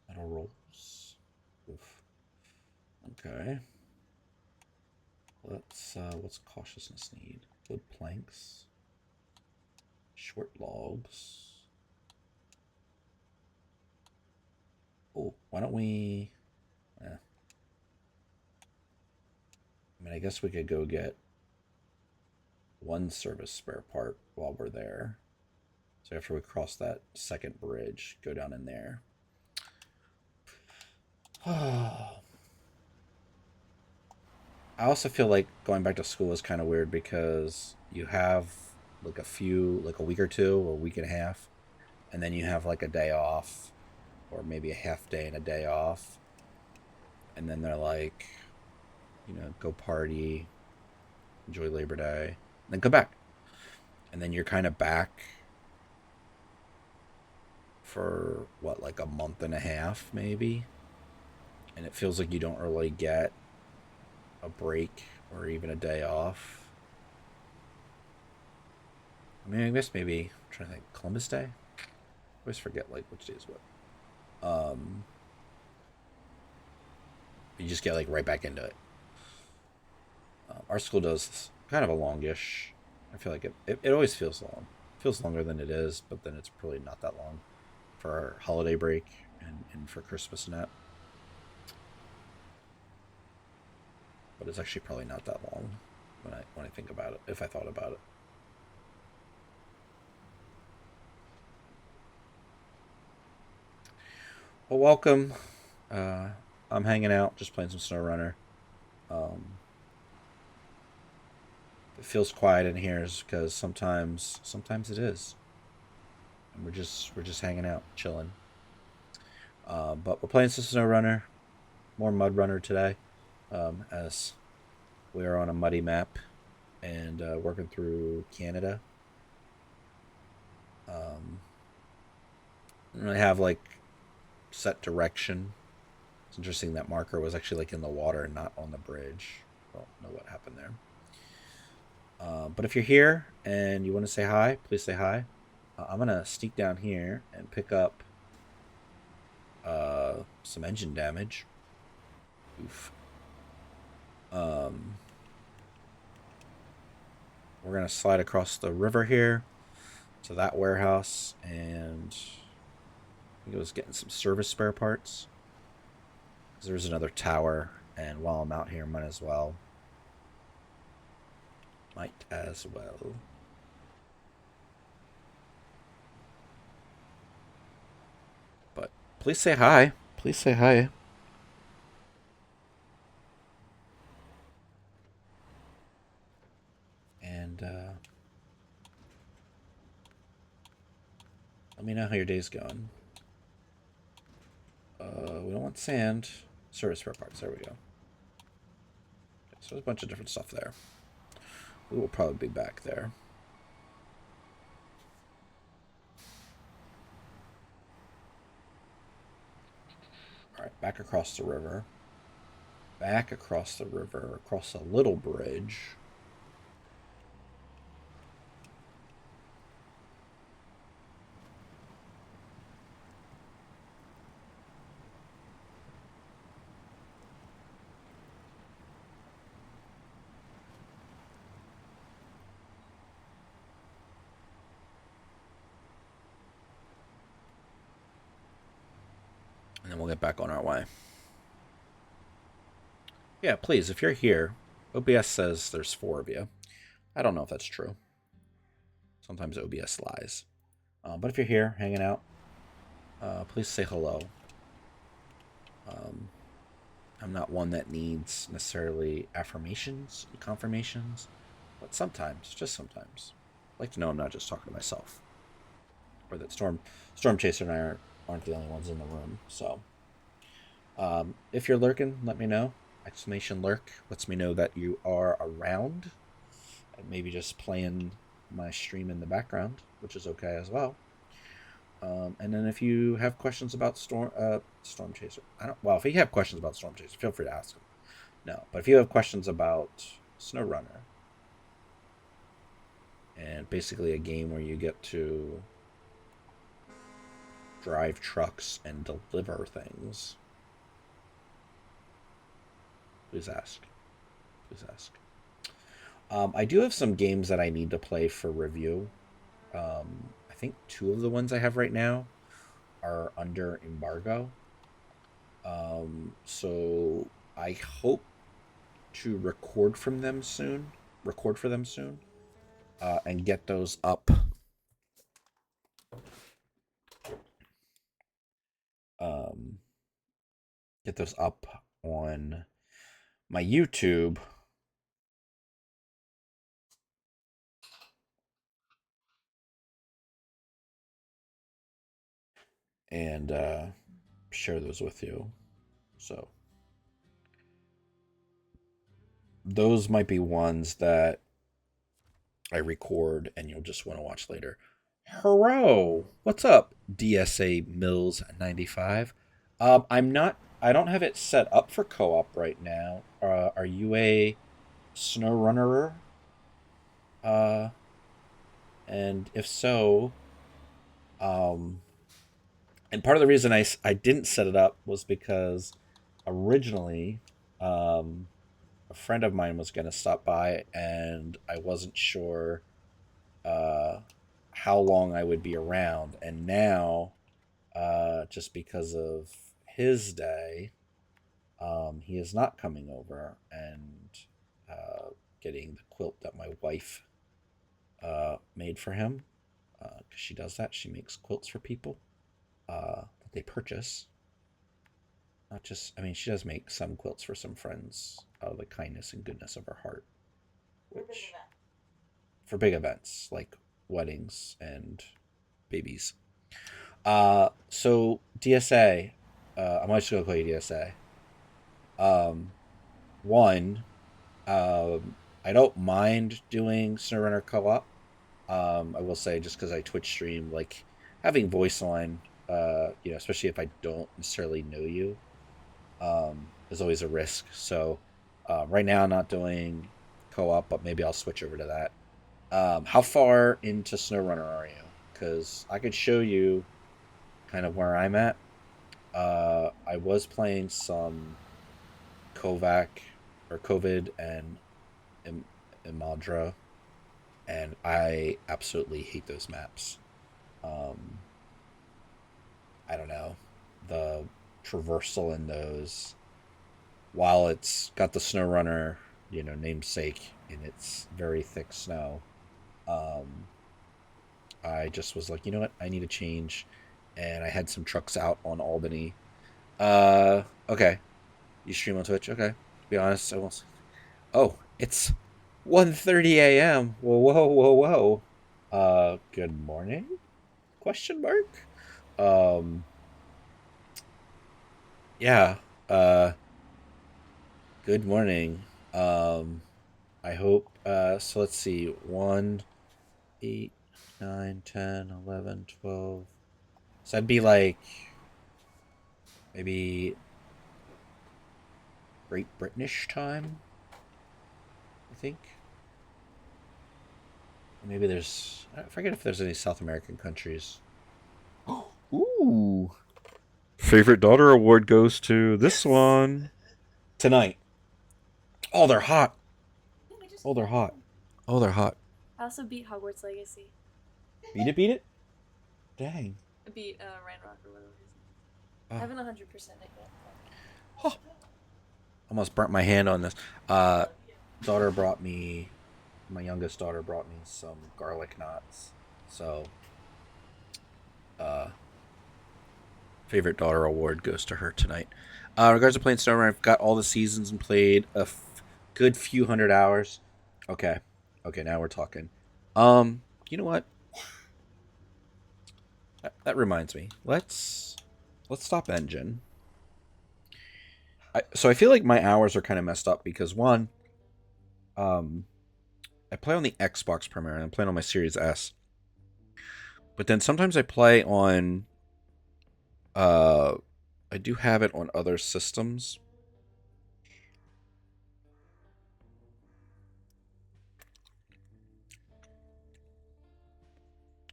Metal rolls. Oof. Okay. What's cautiousness need? Wood planks. Short logs. Oh, why don't we? I mean, I guess we could go get one service spare part while we're there. So after we cross that second bridge, go down in there. I also feel like going back to school is kind of weird because you have like like a week or two or a week and a half, and then you have like a day off, or maybe a half day and a day off, and then they're like, go party, enjoy Labor Day, and then come back, and then you're kind of back for what, like a month and a half maybe, and it feels like you don't really get a break or even a day off. I mean, I guess maybe I'm trying to think. Columbus Day. I always forget like which day is what. Um, you just get like right back into it. Our school does kind of a longish. I feel like it always feels long. It feels longer than it is, but then it's probably not that long for our holiday break and for Christmas and that. But it's actually probably not that long when I think about it. If I thought about it. Well, welcome. Uh, I'm hanging out, just playing some SnowRunner. Um, it feels quiet in here is because sometimes it is, and we're just hanging out, chilling. But we're playing some SnowRunner, more Mud Runner today, as we are on a muddy map and working through Canada. I don't really have like set direction. It's interesting that marker was actually like in the water and not on the bridge. I don't know what happened there. But if you're here and you want to say hi, please say hi. I'm gonna sneak down here and pick up some engine damage. Oof. Um, we're going to slide across the river here to that warehouse, and I think it was getting some service spare parts. There's another tower, and while I'm out here, might as well. Might as well. But please say hi. Please say hi. And let me know how your day's going. We don't want sand. Service spare parts. There we go. Okay, so there's a bunch of different stuff there. We will probably be back there. Alright, back across the river. Back across the river, across a little bridge. And then we'll get back on our way. Yeah, please, if you're here, OBS says there's 4 of you. I don't know if that's true. Sometimes OBS lies. But if you're here, hanging out, please say hello. I'm not one that needs necessarily affirmations and confirmations, but sometimes, just sometimes, I'd like to know I'm not just talking to myself, or that Storm Chaser and I aren't the only ones in the room. So, if you're lurking, let me know. Exclamation lurk lets me know that you are around, and maybe just playing my stream in the background, which is okay as well. And then if you have questions about Storm Chaser, if you have questions about Storm Chaser, feel free to ask them. No, but if you have questions about SnowRunner, and basically a game where you get to drive trucks and deliver things, please ask. Please ask. I do have some games that I need to play for review. I think 2 of the ones I have right now are under embargo. So I hope to record for them soon, and get those up. Get those up on my YouTube. And share those with you. So those might be ones that I record and you'll just want to watch later. Hello, what's up, DSA Mills 95? I don't have it set up for co-op right now. Are you a SnowRunner? Uh, and if so, um, and part of the reason I didn't set it up was because originally, a friend of mine was going to stop by, and I wasn't sure uh, how long I would be around. And now, just because of his day, he is not coming over and getting the quilt that my wife made for him. Because she does that. She makes quilts for people that they purchase. Not just, I mean, she does make some quilts for some friends out of the kindness and goodness of her heart. Which, for big events like weddings and babies. So DSA, I'm just gonna call you DSA. Um, One, I don't mind doing SnowRunner co-op. I will say just because I Twitch stream, like having voice line, especially if I don't necessarily know you, is always a risk. So right now I'm not doing co-op, but maybe I'll switch over to that. How far into SnowRunner are you? Because I could show you kind of where I'm at. I was playing some Kovac or COVID and Imadra, and I absolutely hate those maps. Um, I don't know, the traversal in those, while it's got the SnowRunner, namesake in its very thick snow. Um, I just was like, you know what, I need a change, and I had some trucks out on Albany. Okay, you stream on Twitch? Okay, to be honest, I won't. Oh, it's 1:30 a.m. Whoa, whoa, whoa, whoa. Good morning? Question mark. Um, yeah. Uh, Good morning. I hope. So let's see. 1, 8, 9, 10, 11, 12. So that'd be like maybe Great British time, I think. Maybe there's. I forget if there's any South American countries. Ooh. Favorite daughter award goes to this one. Tonight. Oh, they're hot. Oh, they're hot. Oh, they're hot. I also beat Hogwarts Legacy. Beat it, beat it? Dang. I beat Ranrock or whatever his name is. Oh. I haven't 100% it yet. Oh. Almost burnt my hand on this. Daughter brought me, my youngest daughter brought me some garlic knots. So, uh, favorite daughter award goes to her tonight. Regards to playing SnowRunner, I've got all the seasons and played a good few hundred hours. Okay. Okay, now we're talking. You know what? That reminds me. Let's stop engine. So I feel like my hours are kind of messed up because one, I play on the Xbox primarily. I'm playing on my Series S, but then sometimes I play on. I do have it on other systems.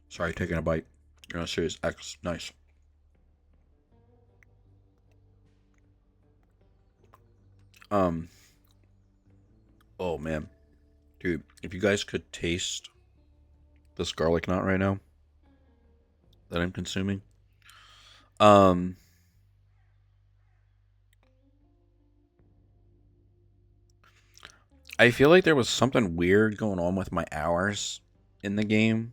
Sorry, taking a bite. You're on Series X. Nice. Oh man, dude, if you guys could taste this garlic knot right now that I'm consuming, um, I feel like there was something weird going on with my hours in the game.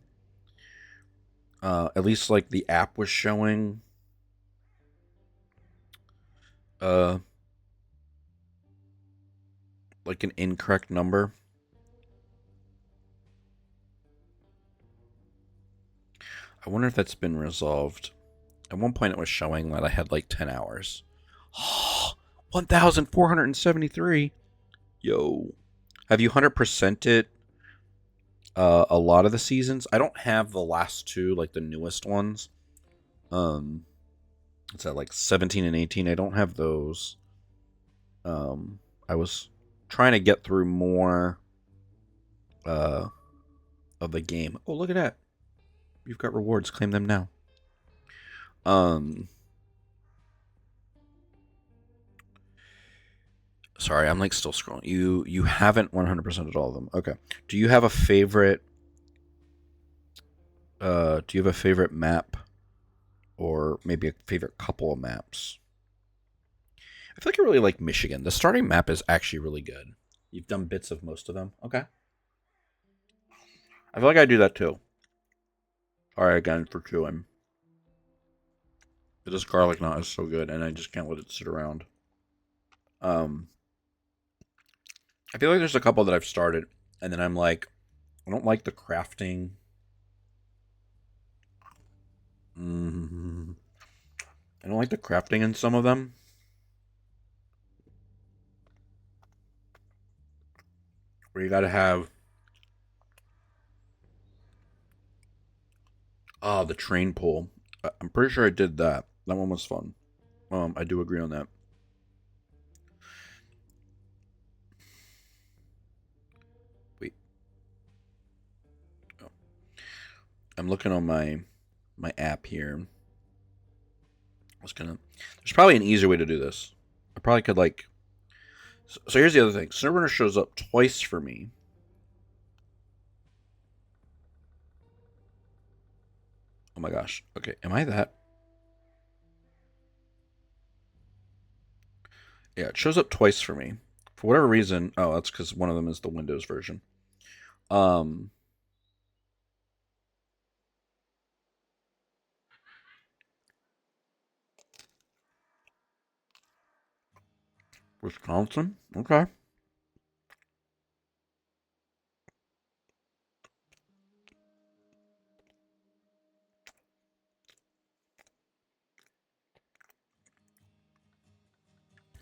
At least like the app was showing. Uh, like an incorrect number. I wonder if that's been resolved. At one point, it was showing that I had like 10 hours. 1,473. Yo. Have you 100%ed it a lot of the seasons? I don't have the last two, like the newest ones. It's at like 17 and 18. I don't have those. I was trying to get through more of the game. Oh, look at that. You've got rewards. Claim them now. Sorry, I'm like still scrolling. You haven't 100%ed all of them. Okay. Do you have a favorite do you have a favorite map or maybe a favorite couple of maps? I feel like I really like Michigan. The starting map is actually really good. You've done bits of most of them. Okay. I feel like I do that too. Alright, again for chewing. But this garlic knot is so good and I just can't let it sit around. I feel like there's a couple that I've started and then I'm like, I don't like the crafting. I don't like the crafting in some of them. Where you gotta have the train pull. I'm pretty sure I did that. That one was fun. I do agree on that. Wait. Oh. I'm looking on my app here. There's probably an easier way to do this. I probably could like So here's the other thing. SnowRunner shows up twice for me. Oh my gosh. Okay, am I that? Yeah, it shows up twice for me. For whatever reason. Oh, that's because one of them is the Windows version. Um, Wisconsin. Okay.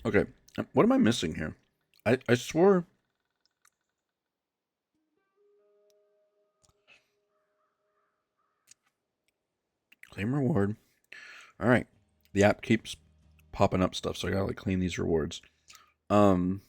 Okay. What am I missing here? I swore. Claim reward. All right. The app keeps popping up stuff, so I gotta like claim these rewards. Um,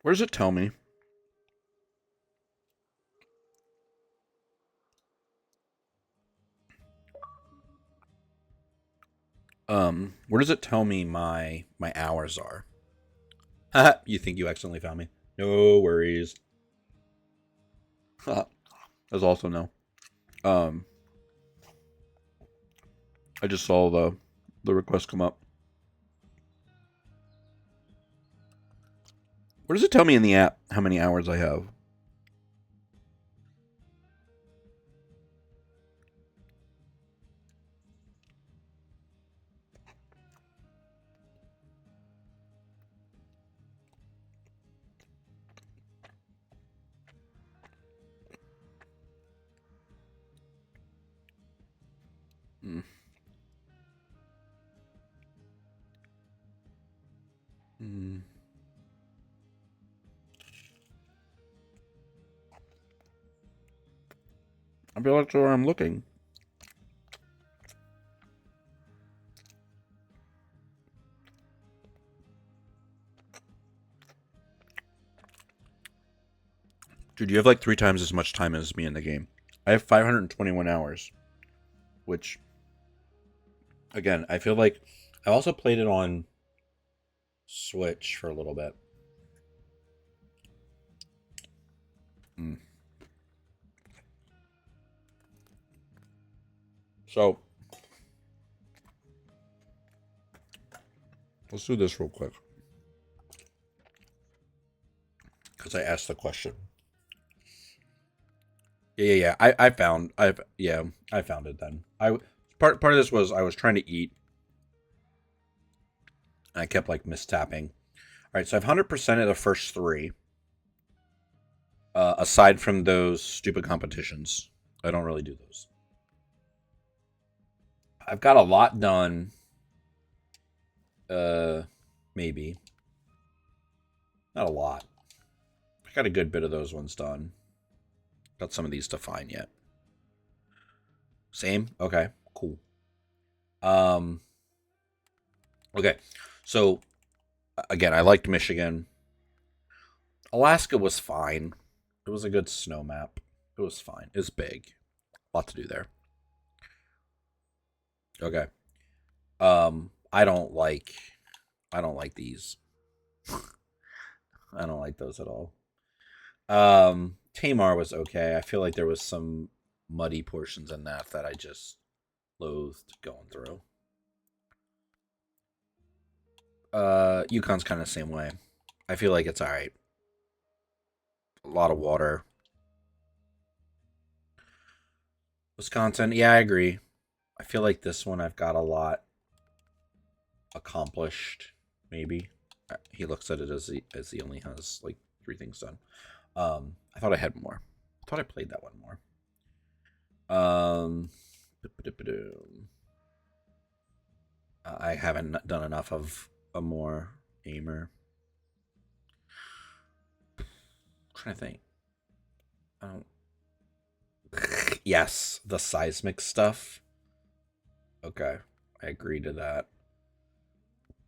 where does it tell me? Where does it tell me my hours are? Haha, you think you accidentally found me? No worries. That's also no. Um, I just saw the request come up. Where does it tell me in the app how many hours I have? Hmm. Hmm. I feel like that's where I'm looking. Dude, you have like 3 times as much time as me in the game. I have 521 hours, which, again, I feel like I also played it on Switch for a little bit. Mm. So, let's do this real quick. Because I asked the question. Yeah. I found, I found it then. Part of this was I was trying to eat, and I kept like mistapping. All right, so I've 100% of the first three. Aside from those stupid competitions, I don't really do those. I've got a lot done. Uh, Maybe not a lot. I got a good bit of those ones done. Got some of these to find yet. Same. Okay. Cool. Um. Okay. So again, I liked Michigan. Alaska was fine. It was a good snow map. It was fine. It's big. A lot to do there. Okay. I don't like. I don't like these. I don't like those at all. Tamar was okay. I feel like there was some muddy portions in that I just loathed going through. Yukon's kind of the same way. I feel like it's all right. A lot of water. Wisconsin, yeah, I agree. I feel like this one I've got a lot accomplished. Maybe he looks at it as he only has like 3 things done. I thought I had more. I thought I played that one more. Um, I haven't done enough of a more aimer. I'm trying to think. I don't. Yes, the seismic stuff. Okay, I agree to that.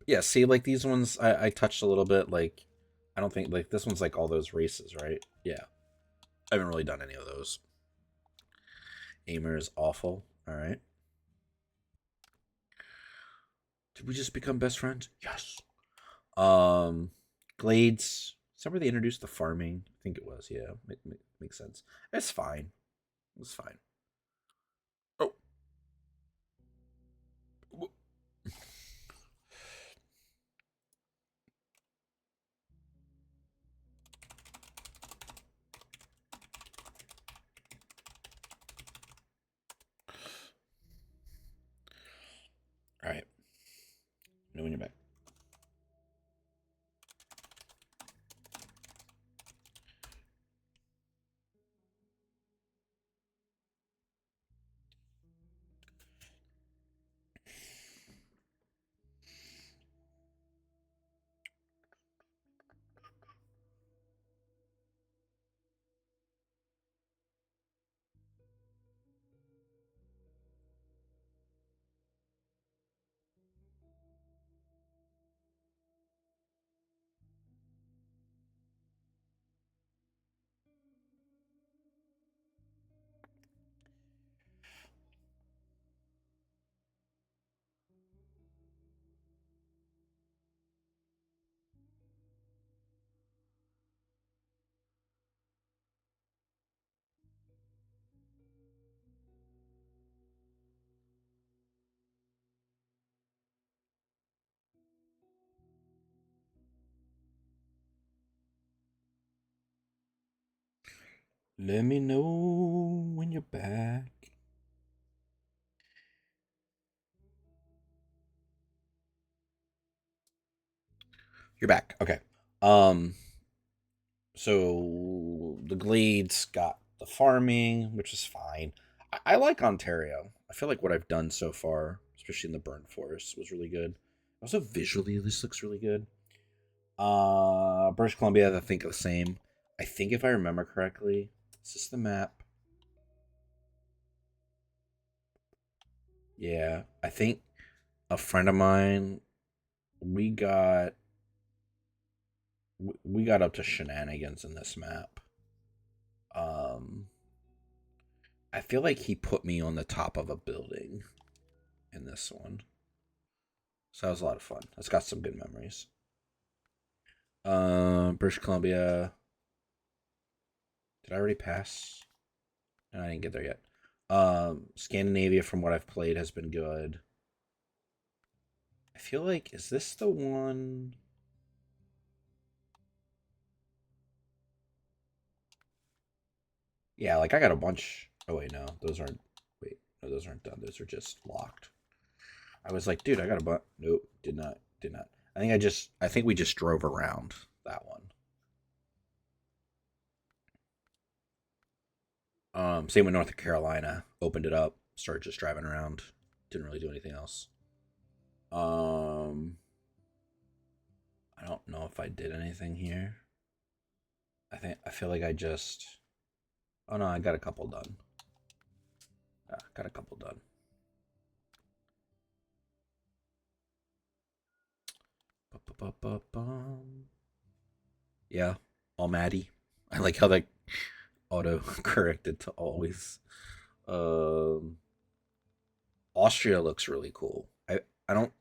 Yeah, see, like these ones, I touched a little bit. Like, I I don't think like this one's like all those races, right? Yeah. I haven't really done any of those. Aimer is awful. All right. Did we just become best friends? Yes. Um, Glades. Is that where they introduced the farming? I think it was. Yeah, makes sense. It's fine. It's fine. Oh, all right. Know when you're back. Let me know when you're back. You're back. Okay. Um. So the Glades got the farming, which is fine. I like Ontario. I feel like what I've done so far, especially in the Burnt Forest, was really good. Also, visually, this looks really good. British Columbia, I think the same. I think if I remember correctly, is this the map? Yeah, I think a friend of mine, we got we got up to shenanigans in this map. Um, I feel like he put me on the top of a building in this one, so that was a lot of fun. It's got some good memories. British Columbia. Did I already pass? No, I didn't get there yet. Scandinavia, from what I've played, has been good. I feel like is this the one? Yeah, like I got a bunch. Oh wait, no, those aren't. Wait, no, those aren't done. Those are just locked. I was like, dude, I got a bunch. Nope, did not, did not. I think we just drove around that one. Same with North Carolina. Opened it up, started just driving around. Didn't really do anything else. Um, I don't know if I did anything here. I feel like I just. Oh no, I got a couple done. Got a couple done. Ba-ba-ba-bum. Yeah, all Maddie. I like how that auto corrected to always. Um, Austria looks really cool. I don't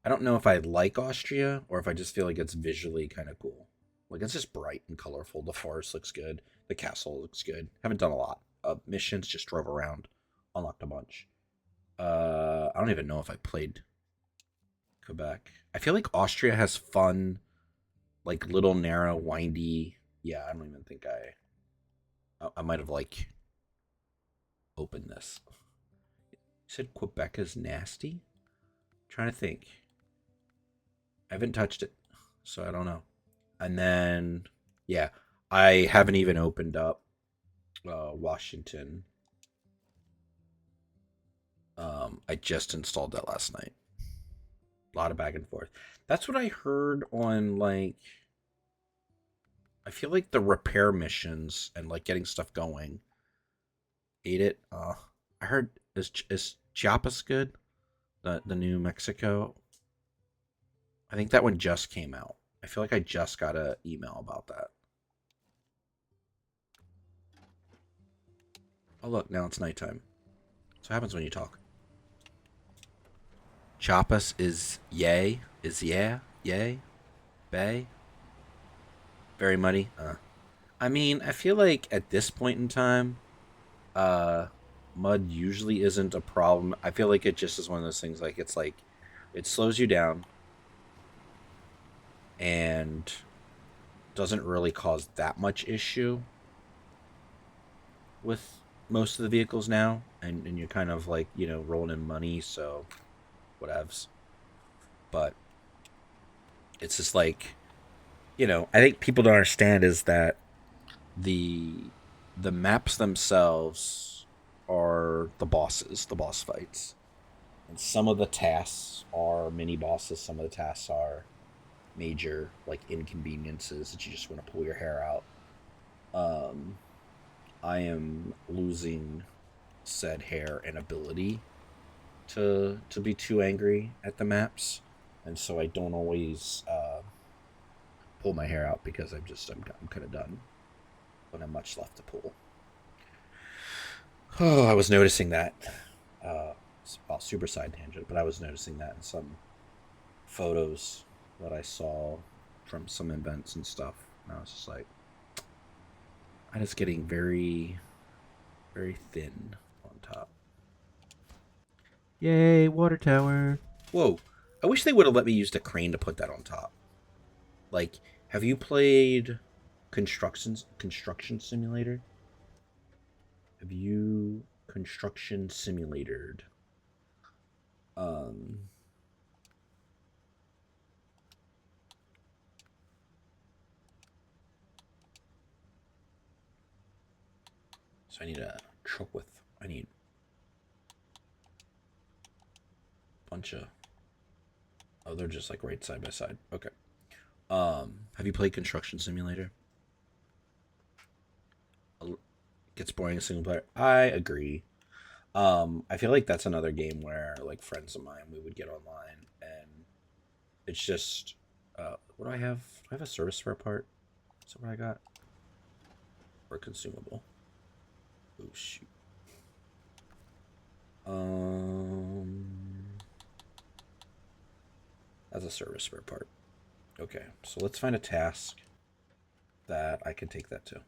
I don't know if I like Austria or if I just feel like it's visually kind of cool. Like it's just bright and colorful. The forest looks good. The castle looks good. Haven't done a lot of missions. Just drove around, unlocked a bunch. I don't even know if I played Quebec. I feel like Austria has fun, like little narrow, windy. Yeah, I don't even think I might have like opened this. You said Quebec is nasty. I'm trying to think. I haven't touched it, so I don't know. And then, yeah, I haven't even opened up Washington. I just installed that last night. A lot of back and forth. That's what I heard on like. I feel like the repair missions and like getting stuff going ate it. I heard is Chiapas good? The New Mexico. I think that one just came out. I feel like I just got an email about that. Oh look, now it's nighttime. So what happens when you talk? Chapas is yay, is yeah, yay, bay, very muddy. I mean, I feel like at this point in time, uh, mud usually isn't a problem. I feel like it just is one of those things. Like it slows you down and doesn't really cause that much issue with most of the vehicles now, and you're kind of like rolling in money, so whatevs. But it's just like I think people don't understand is that the the maps themselves are the boss fights, and some of the tasks are mini bosses, some of the tasks are major like inconveniences that you just want to pull your hair out. um I am losing said hair and ability to be too angry at the maps, and so I don't always pull my hair out because I'm kind of done, but I'm much left to pull. Oh, I was noticing that. Uh, well, super side tangent, but I was noticing that in some photos that I saw from some events and stuff, and I was just like, I'm just getting very, very thin on top. Yay, water tower. Whoa. I wish they would have let me use the crane to put that on top. Like, have you played Construction Simulator? Have you construction simulated? Um so I need a bunch of oh, they're just like right side by side. Okay. Have you played Construction Simulator? Gets boring in single player. I agree. I feel like that's another game where like friends of mine we would get online and it's just what do I have? Do I have a service spare part? Is that what I got? Or consumable? Oh shoot. That's a service spare part. Okay, so let's find a task that I can take that to.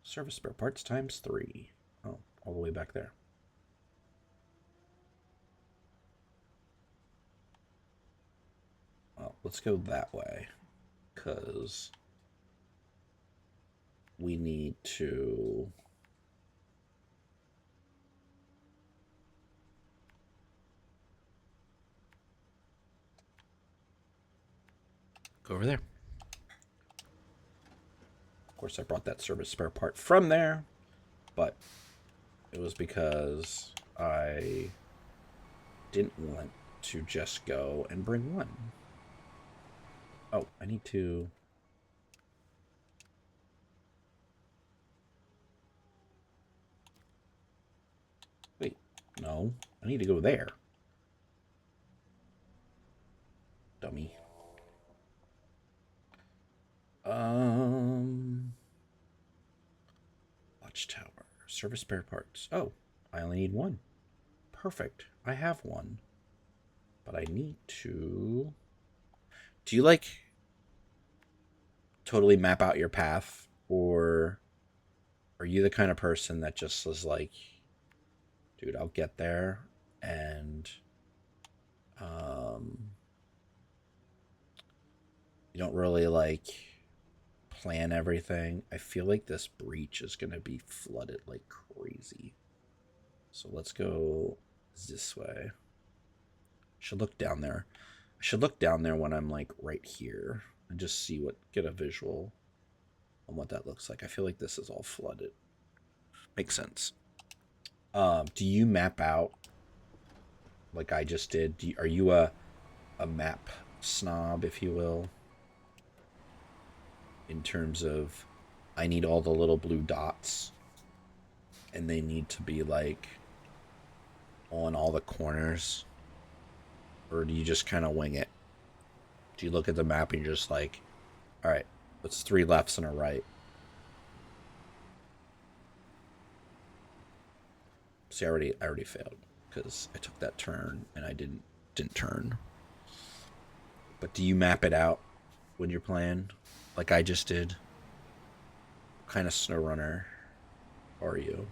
Service spare parts times 3. Oh, all the way back there. Well, let's go that way, because we need to go over there. Of course, I brought that service spare part from there, but it was because I didn't want to just go and bring one. Oh, I need to... Wait, no. I need to go there. Dummy. Watchtower. Service spare parts. Oh, I only need one. Perfect. I have one. But I need to... Do you, like, totally map out your path? Or are you the kind of person that just is like, dude, I'll get there and um, you don't really, like, plan everything? I feel like this breach is going to be flooded like crazy. So let's go this way. Should look down there. I should look down there when I'm like right here and just get a visual on what that looks like. I feel like this is all flooded. Makes sense. Do you map out like I just did? Are you a map snob, if you will, in terms of I need all the little blue dots and they need to be like on all the corners, or do you just kind of wing it? Do you look at the map and you're just like, all right, it's three lefts and a right? See, I already failed because I took that turn and I didn't turn. But do you map it out when you're playing, like I just did? What kind of SnowRunner are you?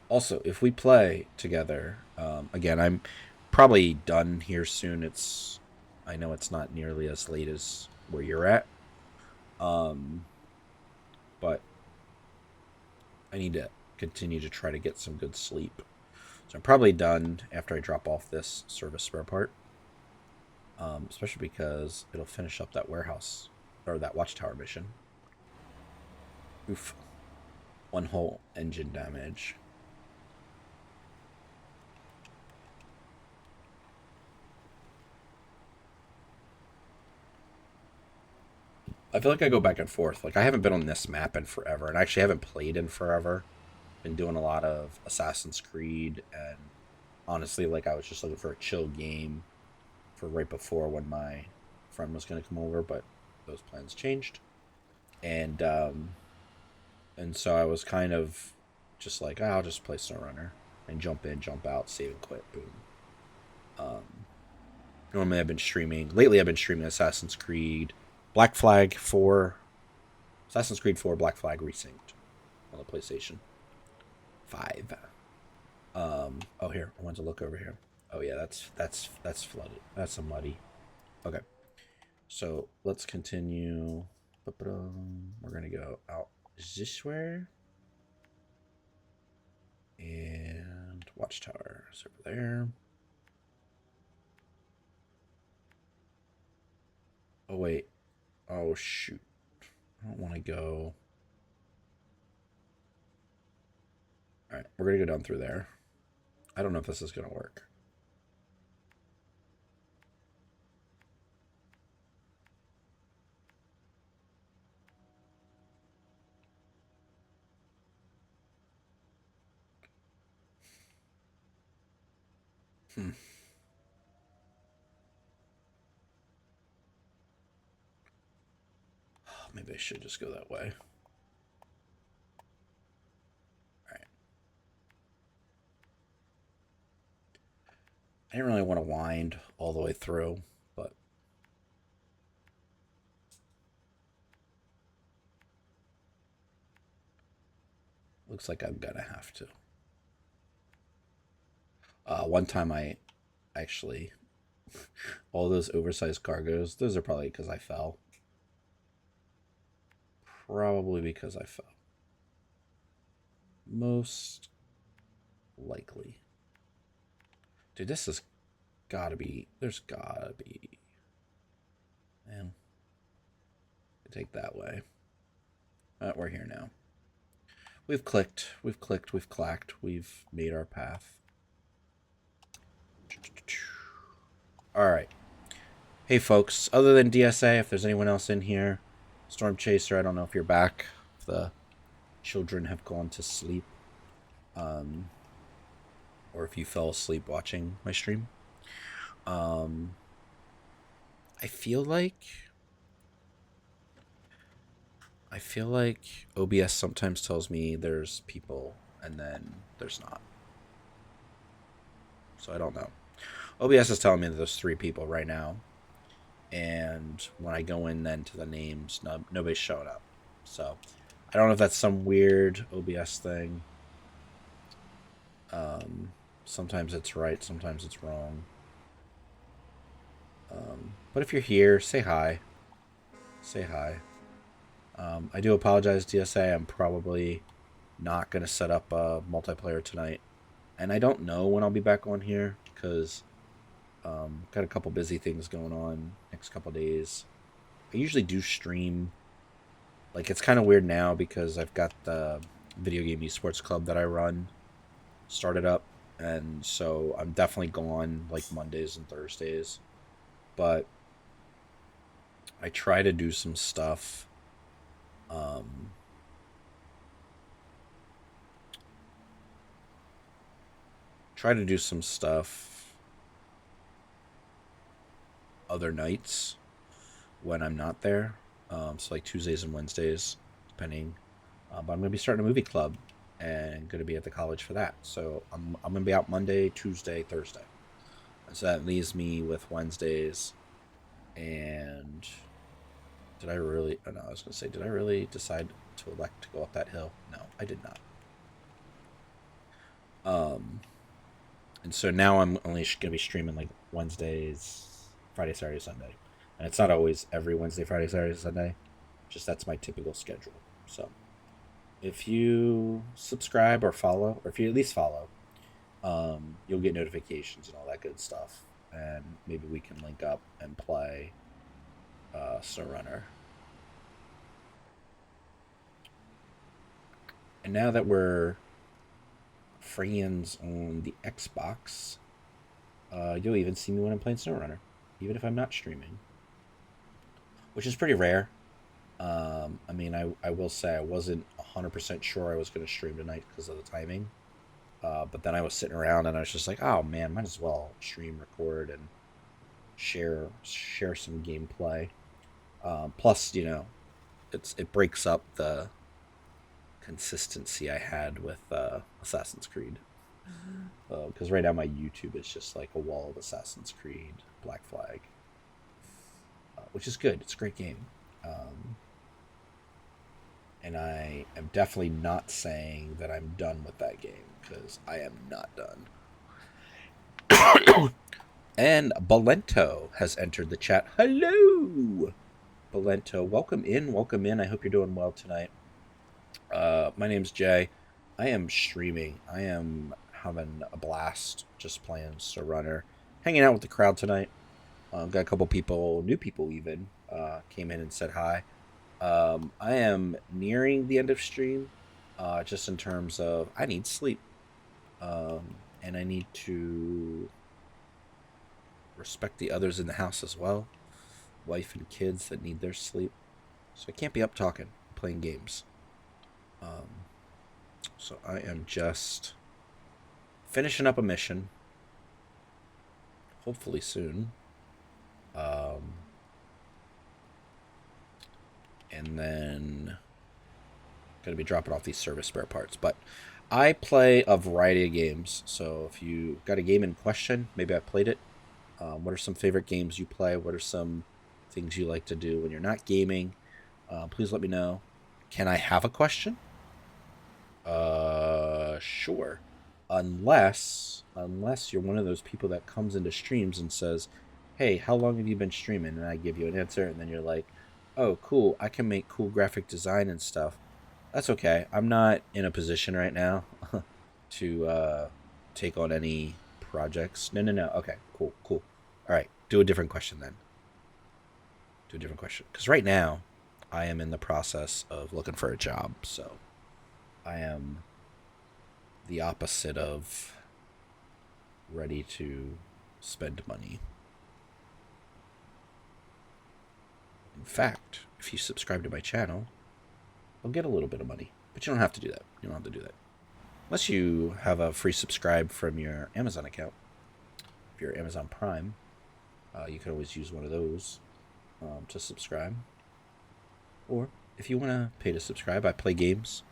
Also, if we play together, again, I'm probably done here soon. I know it's not nearly as late as where you're at, um, but I need to continue to try to get some good sleep. So I'm probably done after I drop off this service spare part, especially because it'll finish up that warehouse or that watchtower mission. Oof, one whole engine damage. I feel like I go back and forth. Like I haven't been on this map in forever, and I actually haven't played in forever. Been doing a lot of Assassin's Creed, and honestly, like I was just looking for a chill game for right before when my friend was gonna come over, but those plans changed, and so I was kind of just like, I'll just play SnowRunner and jump in, jump out, save and quit, boom. Um, Normally I've been streaming. Lately I've been streaming Assassin's Creed, Black Flag 4, Assassin's Creed 4, Black Flag Resynced on the PlayStation 5. Oh here, I want to look over here. Oh yeah, that's flooded. That's a muddy. Okay, so let's continue. We're gonna go out this way, and Watchtower is over there. Oh wait. Oh shoot. I don't want to go. All right, we're gonna go down through there. I don't know if this is gonna work. Hmm. Maybe I should just go that way. All right. I didn't really want to wind all the way through, but looks like I'm gonna have to. One time I actually all those oversized cargos. Those are probably because I fell. Probably because I fell. Most likely. Dude, this has gotta be. There's gotta be. Man, take that way. We're here now. We've clicked. We've clicked. We've clacked. We've made our path. All right. Hey, folks. Other than DSA, if there's anyone else in here, Storm Chaser, I don't know if you're back. If the children have gone to sleep. Or if you fell asleep watching my stream. Um, I feel like OBS sometimes tells me there's people and then there's not. So I don't know. OBS is telling me that there's 3 people right now, and when I go in then to the names, nobody's showing up. So I don't know if that's some weird OBS thing. Sometimes it's right, sometimes it's wrong. But if you're here, say hi. Say hi. I do apologize, DSA. I'm probably not going to set up a multiplayer tonight. And I don't know when I'll be back on here because got a couple busy things going on next couple days. I usually do stream. Like, it's kind of weird now because I've got the video game esports club that I run started up. And so I'm definitely gone like Mondays and Thursdays. But I try to do some stuff. Um, try to do some stuff other nights when I'm not there. So like Tuesdays and Wednesdays, depending. But I'm gonna be starting a movie club and gonna be at the college for that. So I'm gonna be out Monday, Tuesday, Thursday. And so that leaves me with Wednesdays. And did I really? Oh no, I was gonna say, did I really decide to elect to go up that hill? No, I did not. Um, and so now I'm only gonna be streaming like Wednesdays, Friday, Saturday, Sunday, and it's not always every Wednesday, Friday, Saturday, Sunday. Just that's my typical schedule. So if you subscribe or follow, or if you at least follow, you'll get notifications and all that good stuff, and maybe we can link up and play SnowRunner. And now that we're friends on the Xbox, you'll even see me when I'm playing SnowRunner, even if I'm not streaming, which is pretty rare. I mean, I will say I wasn't 100% sure I was going to stream tonight because of the timing. But then I was sitting around and I was just like, oh man, might as well stream, record, and share some gameplay. Plus, it breaks up the consistency I had with Assassin's Creed. Because right now my YouTube is just like a wall of Assassin's Creed, Black Flag, which is good. It's a great game. And I am definitely not saying that I'm done with that game because I am not done. And Balento has entered the chat. Hello, Balento. Welcome in. Welcome in. I hope you're doing well tonight. My name's Jay. I am streaming. I am having a blast just playing SnowRunner, hanging out with the crowd tonight. Got a couple people, new people even, came in and said hi. I am nearing the end of stream, just in terms of I need sleep, and I need to respect the others in the house as well, wife and kids that need their sleep. So I can't be up talking, playing games. So I am just finishing up a mission, hopefully soon. And then going to be dropping off these service spare parts. But I play a variety of games. So if you got a game in question, maybe I played it. What are some favorite games you play? What are some things you like to do when you're not gaming? Please let me know. Can I have a question? Sure. Unless you're one of those people that comes into streams and says, "Hey, how long have you been streaming?" And I give you an answer, and then you're like, "Oh, cool. I can make cool graphic design and stuff." That's okay. I'm not in a position right now to take on any projects. No, no, no. Okay, cool, cool. All right, do a different question then. Do a different question. Because right now, I am in the process of looking for a job. So I am the opposite of ready to spend money. In fact, if you subscribe to my channel, I'll get a little bit of money. But you don't have to do that. You don't have to do that. Unless you have a free subscribe from your Amazon account. If you're Amazon Prime, you can always use one of those to subscribe. Or if you want to pay to subscribe, I play games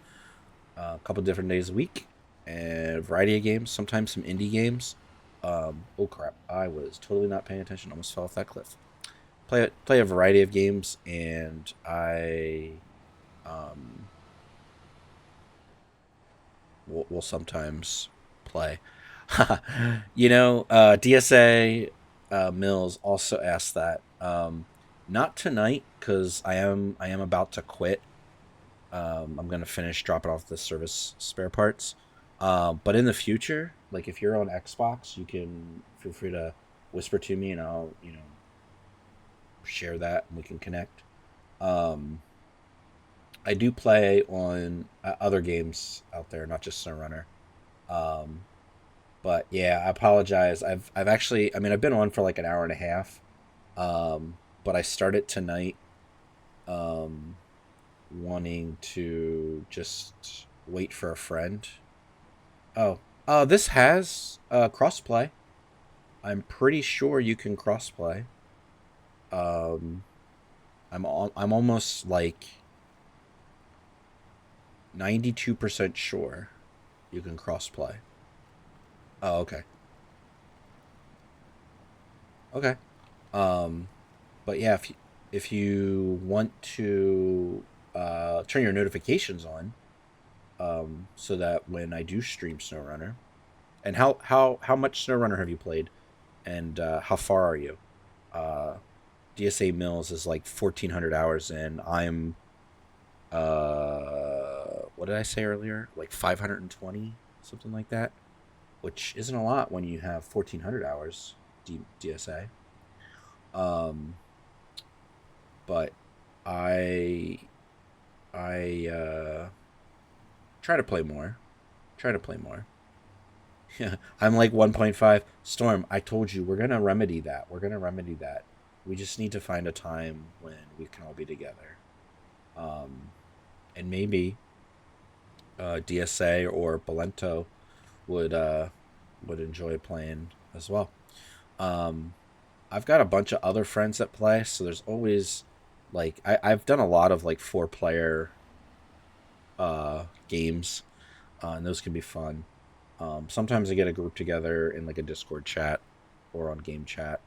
a couple different days a week. And a variety of games, sometimes some indie games. Oh crap, I was totally not paying attention. Almost fell off that cliff. Play a variety of games, and I will sometimes play. DSA Mills also asked that. Not tonight because I am about to quit. I'm gonna finish dropping off the service spare parts. But in the future, like if you're on Xbox, you can feel free to whisper to me, and I'll share that, and we can connect. Um, I do play on other games out there, not just SnowRunner. Um, but yeah, I apologize. I've actually, I mean, I've been on for like an hour and a half. But I started tonight, um, wanting to just wait for a friend. Oh, This has crossplay. I'm pretty sure you can crossplay. Um, I'm almost like 92% sure you can crossplay. Oh, okay. Okay. Um, but yeah, if you want to turn your notifications on, so that when I do stream SnowRunner, and how much SnowRunner have you played, and how far are you? Uh, DSA Mills is like 1,400 hours in. I'm what did I say earlier? Like 520, something like that, which isn't a lot when you have 1,400 hours DSA. Um, but I I try to play more. Try to play more. Yeah, I'm like 1.5. Storm, I told you we're gonna remedy that. We're gonna remedy that. We just need to find a time when we can all be together. Um, and maybe DSA or Balento would uh would enjoy playing as well. Um, I've got a bunch of other friends that play, so there's always like I've done a lot of like 4 player games, and those can be fun. Sometimes I get a group together in like a Discord chat or on game chat.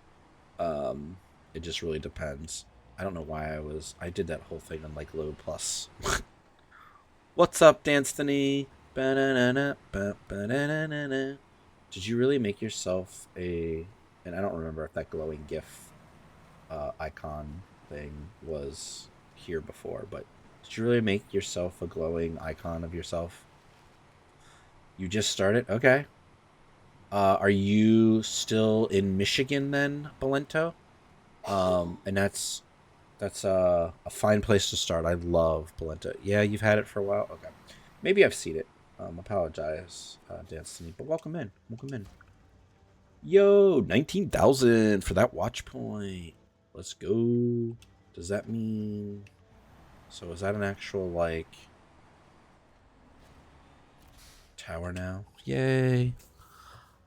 Um, it just really depends. I don't know why I did that whole thing on like load plus. What's up, Danstony? Did you really make yourself a? And I don't remember if that glowing GIF icon thing was here before, but did you really make yourself a glowing icon of yourself? You just started? Okay. Are you still in Michigan then, Balento? And that's a fine place to start. I love Balento. Yeah, you've had it for a while. Okay, maybe I've seen it. Apologize, Destiny, but welcome in. Welcome in. Yo, 19,000 for that watch point. Let's go. Does that mean? So is that an actual like tower now? Yay.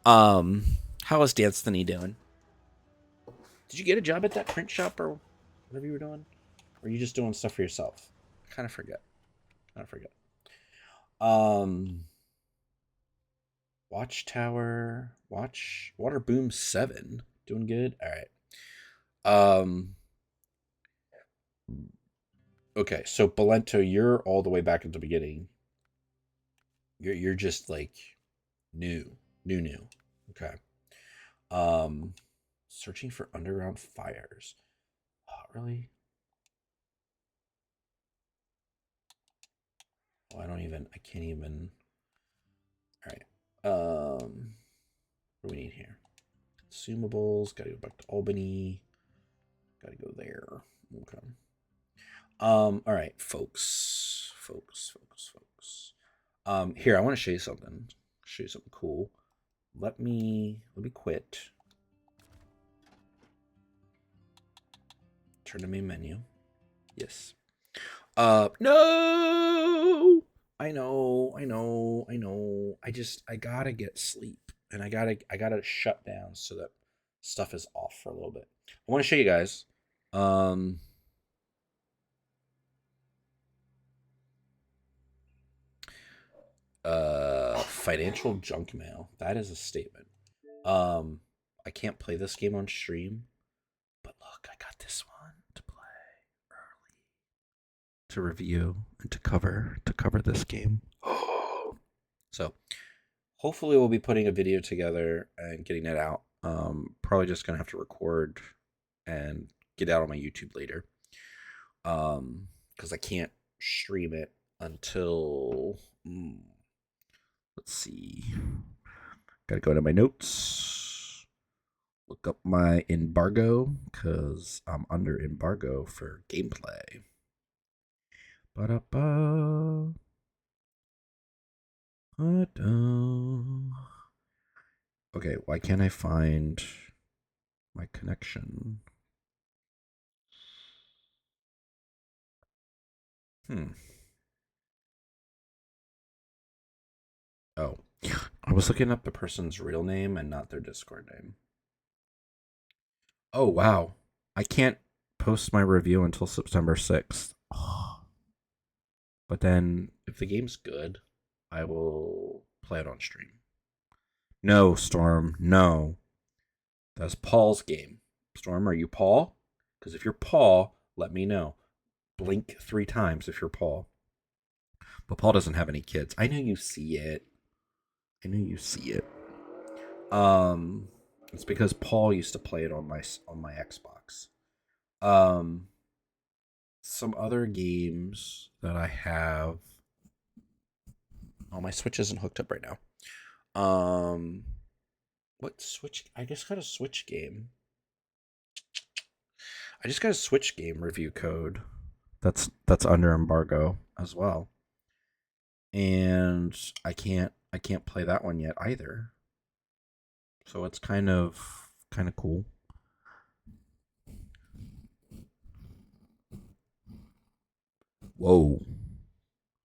Um, how is Destiny doing? Did you get a job at that print shop or whatever you were doing? Or are you just doing stuff for yourself? I kind of forget. I forget. Um, Watchtower, Water Boom 7, doing good. All right. Um, okay. So Balento, you're all the way back at the beginning. You're just like new. Okay. Um, Searching for underground fires. Oh, really? Oh, I can't even. All right. What do we need here? Consumables. Got to go back to Albany. Got to go there. Okay. All right, folks. Here, I want to show you something. Show you something cool. Let me quit. Turn to main menu. Yes. No. I know. I gotta get sleep, and I gotta shut down so that stuff is off for a little bit. I want to show you guys. Um, Financial junk mail. That is a statement. Um, I can't play this game on stream, but look, I got this one to play early to review and to cover this game. So hopefully we'll be putting a video together and getting it out. Probably just gonna have to record and get out on my YouTube later. Because I can't stream it until let's see. Gotta go to my notes. Look up my embargo because I'm under embargo for gameplay. Ba-da-ba. Okay, why can't I find my connection? Hmm. Oh, I was looking up the person's real name and not their Discord name. Oh wow. I can't post my review until September 6th. But then if the game's good, I will play it on stream. No, Storm, no. That's Paul's game. Storm, are you Paul? Because if you're Paul, let me know. Blink 3 times if you're Paul. But Paul doesn't have any kids. I know you see it. I know you see it. Um, it's because Paul used to play it on my Xbox. Um, some other games that I have. Oh, my Switch isn't hooked up right now. What Switch? I just got a Switch game. I just got a Switch game review code. That's under embargo as well, and I can't play that one yet either. So it's kind of cool. Whoa,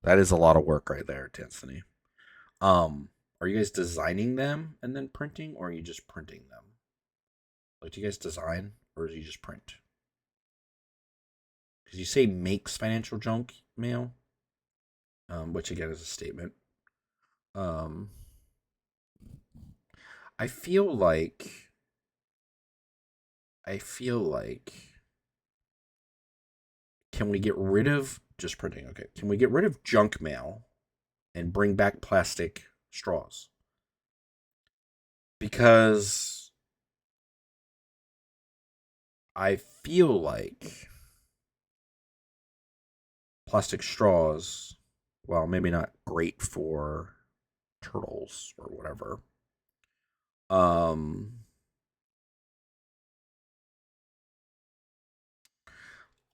that is a lot of work right there, Anthony. Are you guys designing them and then printing, or are you just printing them? Like, do you guys design, or do you just print? Because you say makes financial junk mail, which again is a statement. Um, I feel like I feel like can we get rid of just printing? Okay, can we get rid of junk mail and bring back plastic straws? Because I feel like plastic straws, well, maybe not great for turtles or whatever. Um,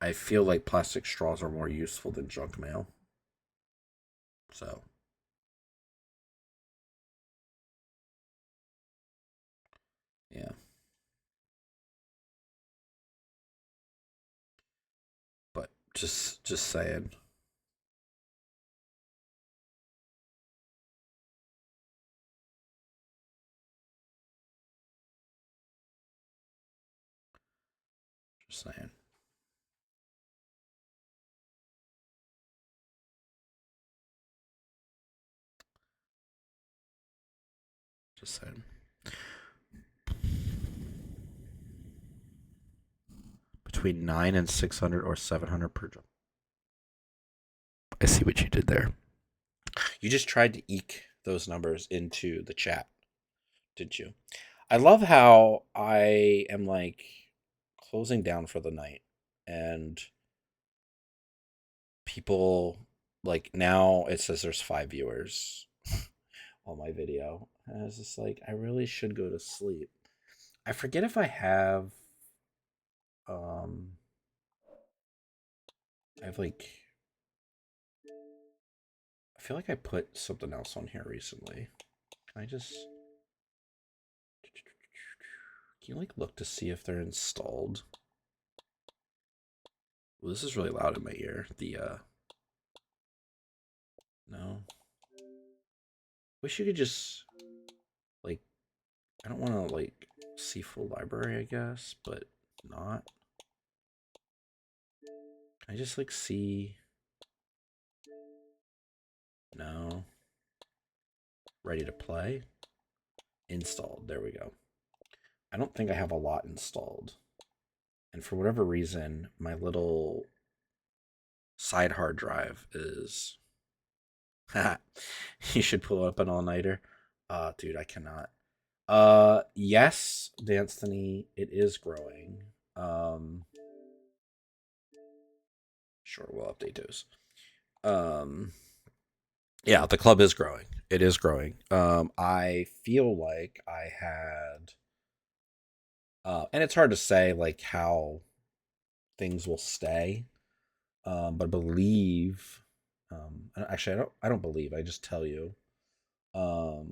I feel like plastic straws are more useful than junk mail. So, yeah. But just saying. Just saying. Just saying. Between 9 and 600 or 700 per jump. I see what you did there. You just tried to eke those numbers into the chat, didn't you? I love how I am like closing down for the night and people like now it says there's 5 viewers on my video. And I was just like, I really should go to sleep. I forget if I have um I have like I feel like I put something else on here recently. Can I just can you like look to see if they're installed? Well, this is really loud in my ear. The no. Wish you could just like I don't want to like see full library, I guess, but not. Can I just like see no. Ready to play? Installed. There we go. I don't think I have a lot installed. And for whatever reason, my little side hard drive is you should pull up an all-nighter. Dude, I cannot. Yes, Danthony, it is growing. Um sure, we'll update those. Um yeah, the club is growing. It is growing. I feel like I had and it's hard to say like how things will stay. But I believe actually I don't believe, I just tell you. I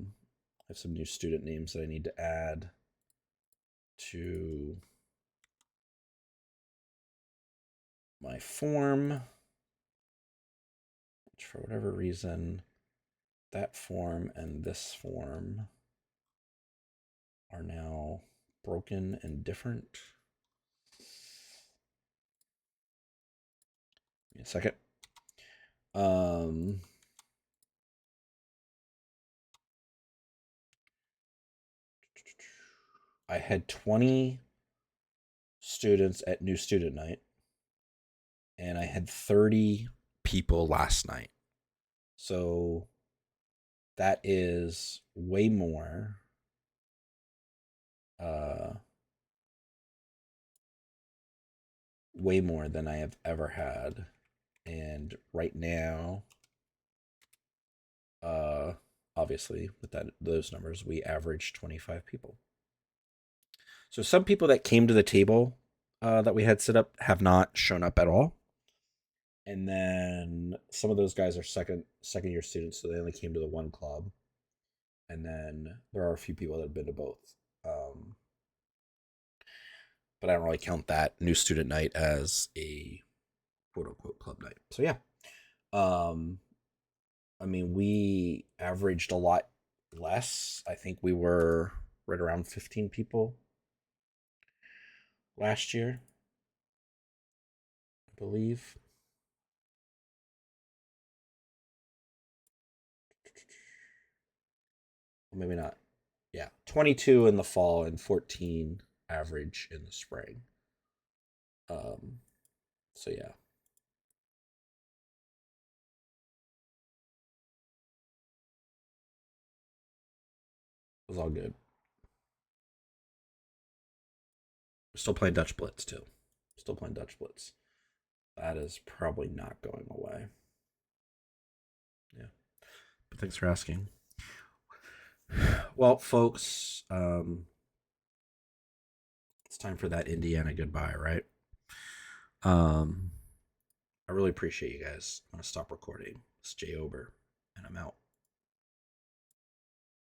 have some new student names that I need to add to my form, which for whatever reason that form and this form are now broken and different. Give me a second. Um, I had 20 students at New Student Night, and I had 30 people last night. So that is uh, way more than I have ever had. And right now, uh, obviously, with those numbers, we average 25 people. So some people that came to the table that we had set up have not shown up at all. And then some of those guys are second year students, so they only came to the one club. And then there are a few people that have been to both. But I don't really count that new student night as a quote unquote club night. So yeah. Um, I mean, we averaged a lot less. I think we were right around 15 people last year, I believe. Maybe not. Yeah, 22 in the fall and 14 average in the spring. Um, so yeah, it was all good. Still playing Dutch Blitz too. Still playing Dutch Blitz. That is probably not going away. Yeah, but thanks for asking. Well, folks, it's time for that Indiana goodbye, right? Um, I really appreciate you guys. I'm gonna stop recording. It's Jay Ober, and I'm out.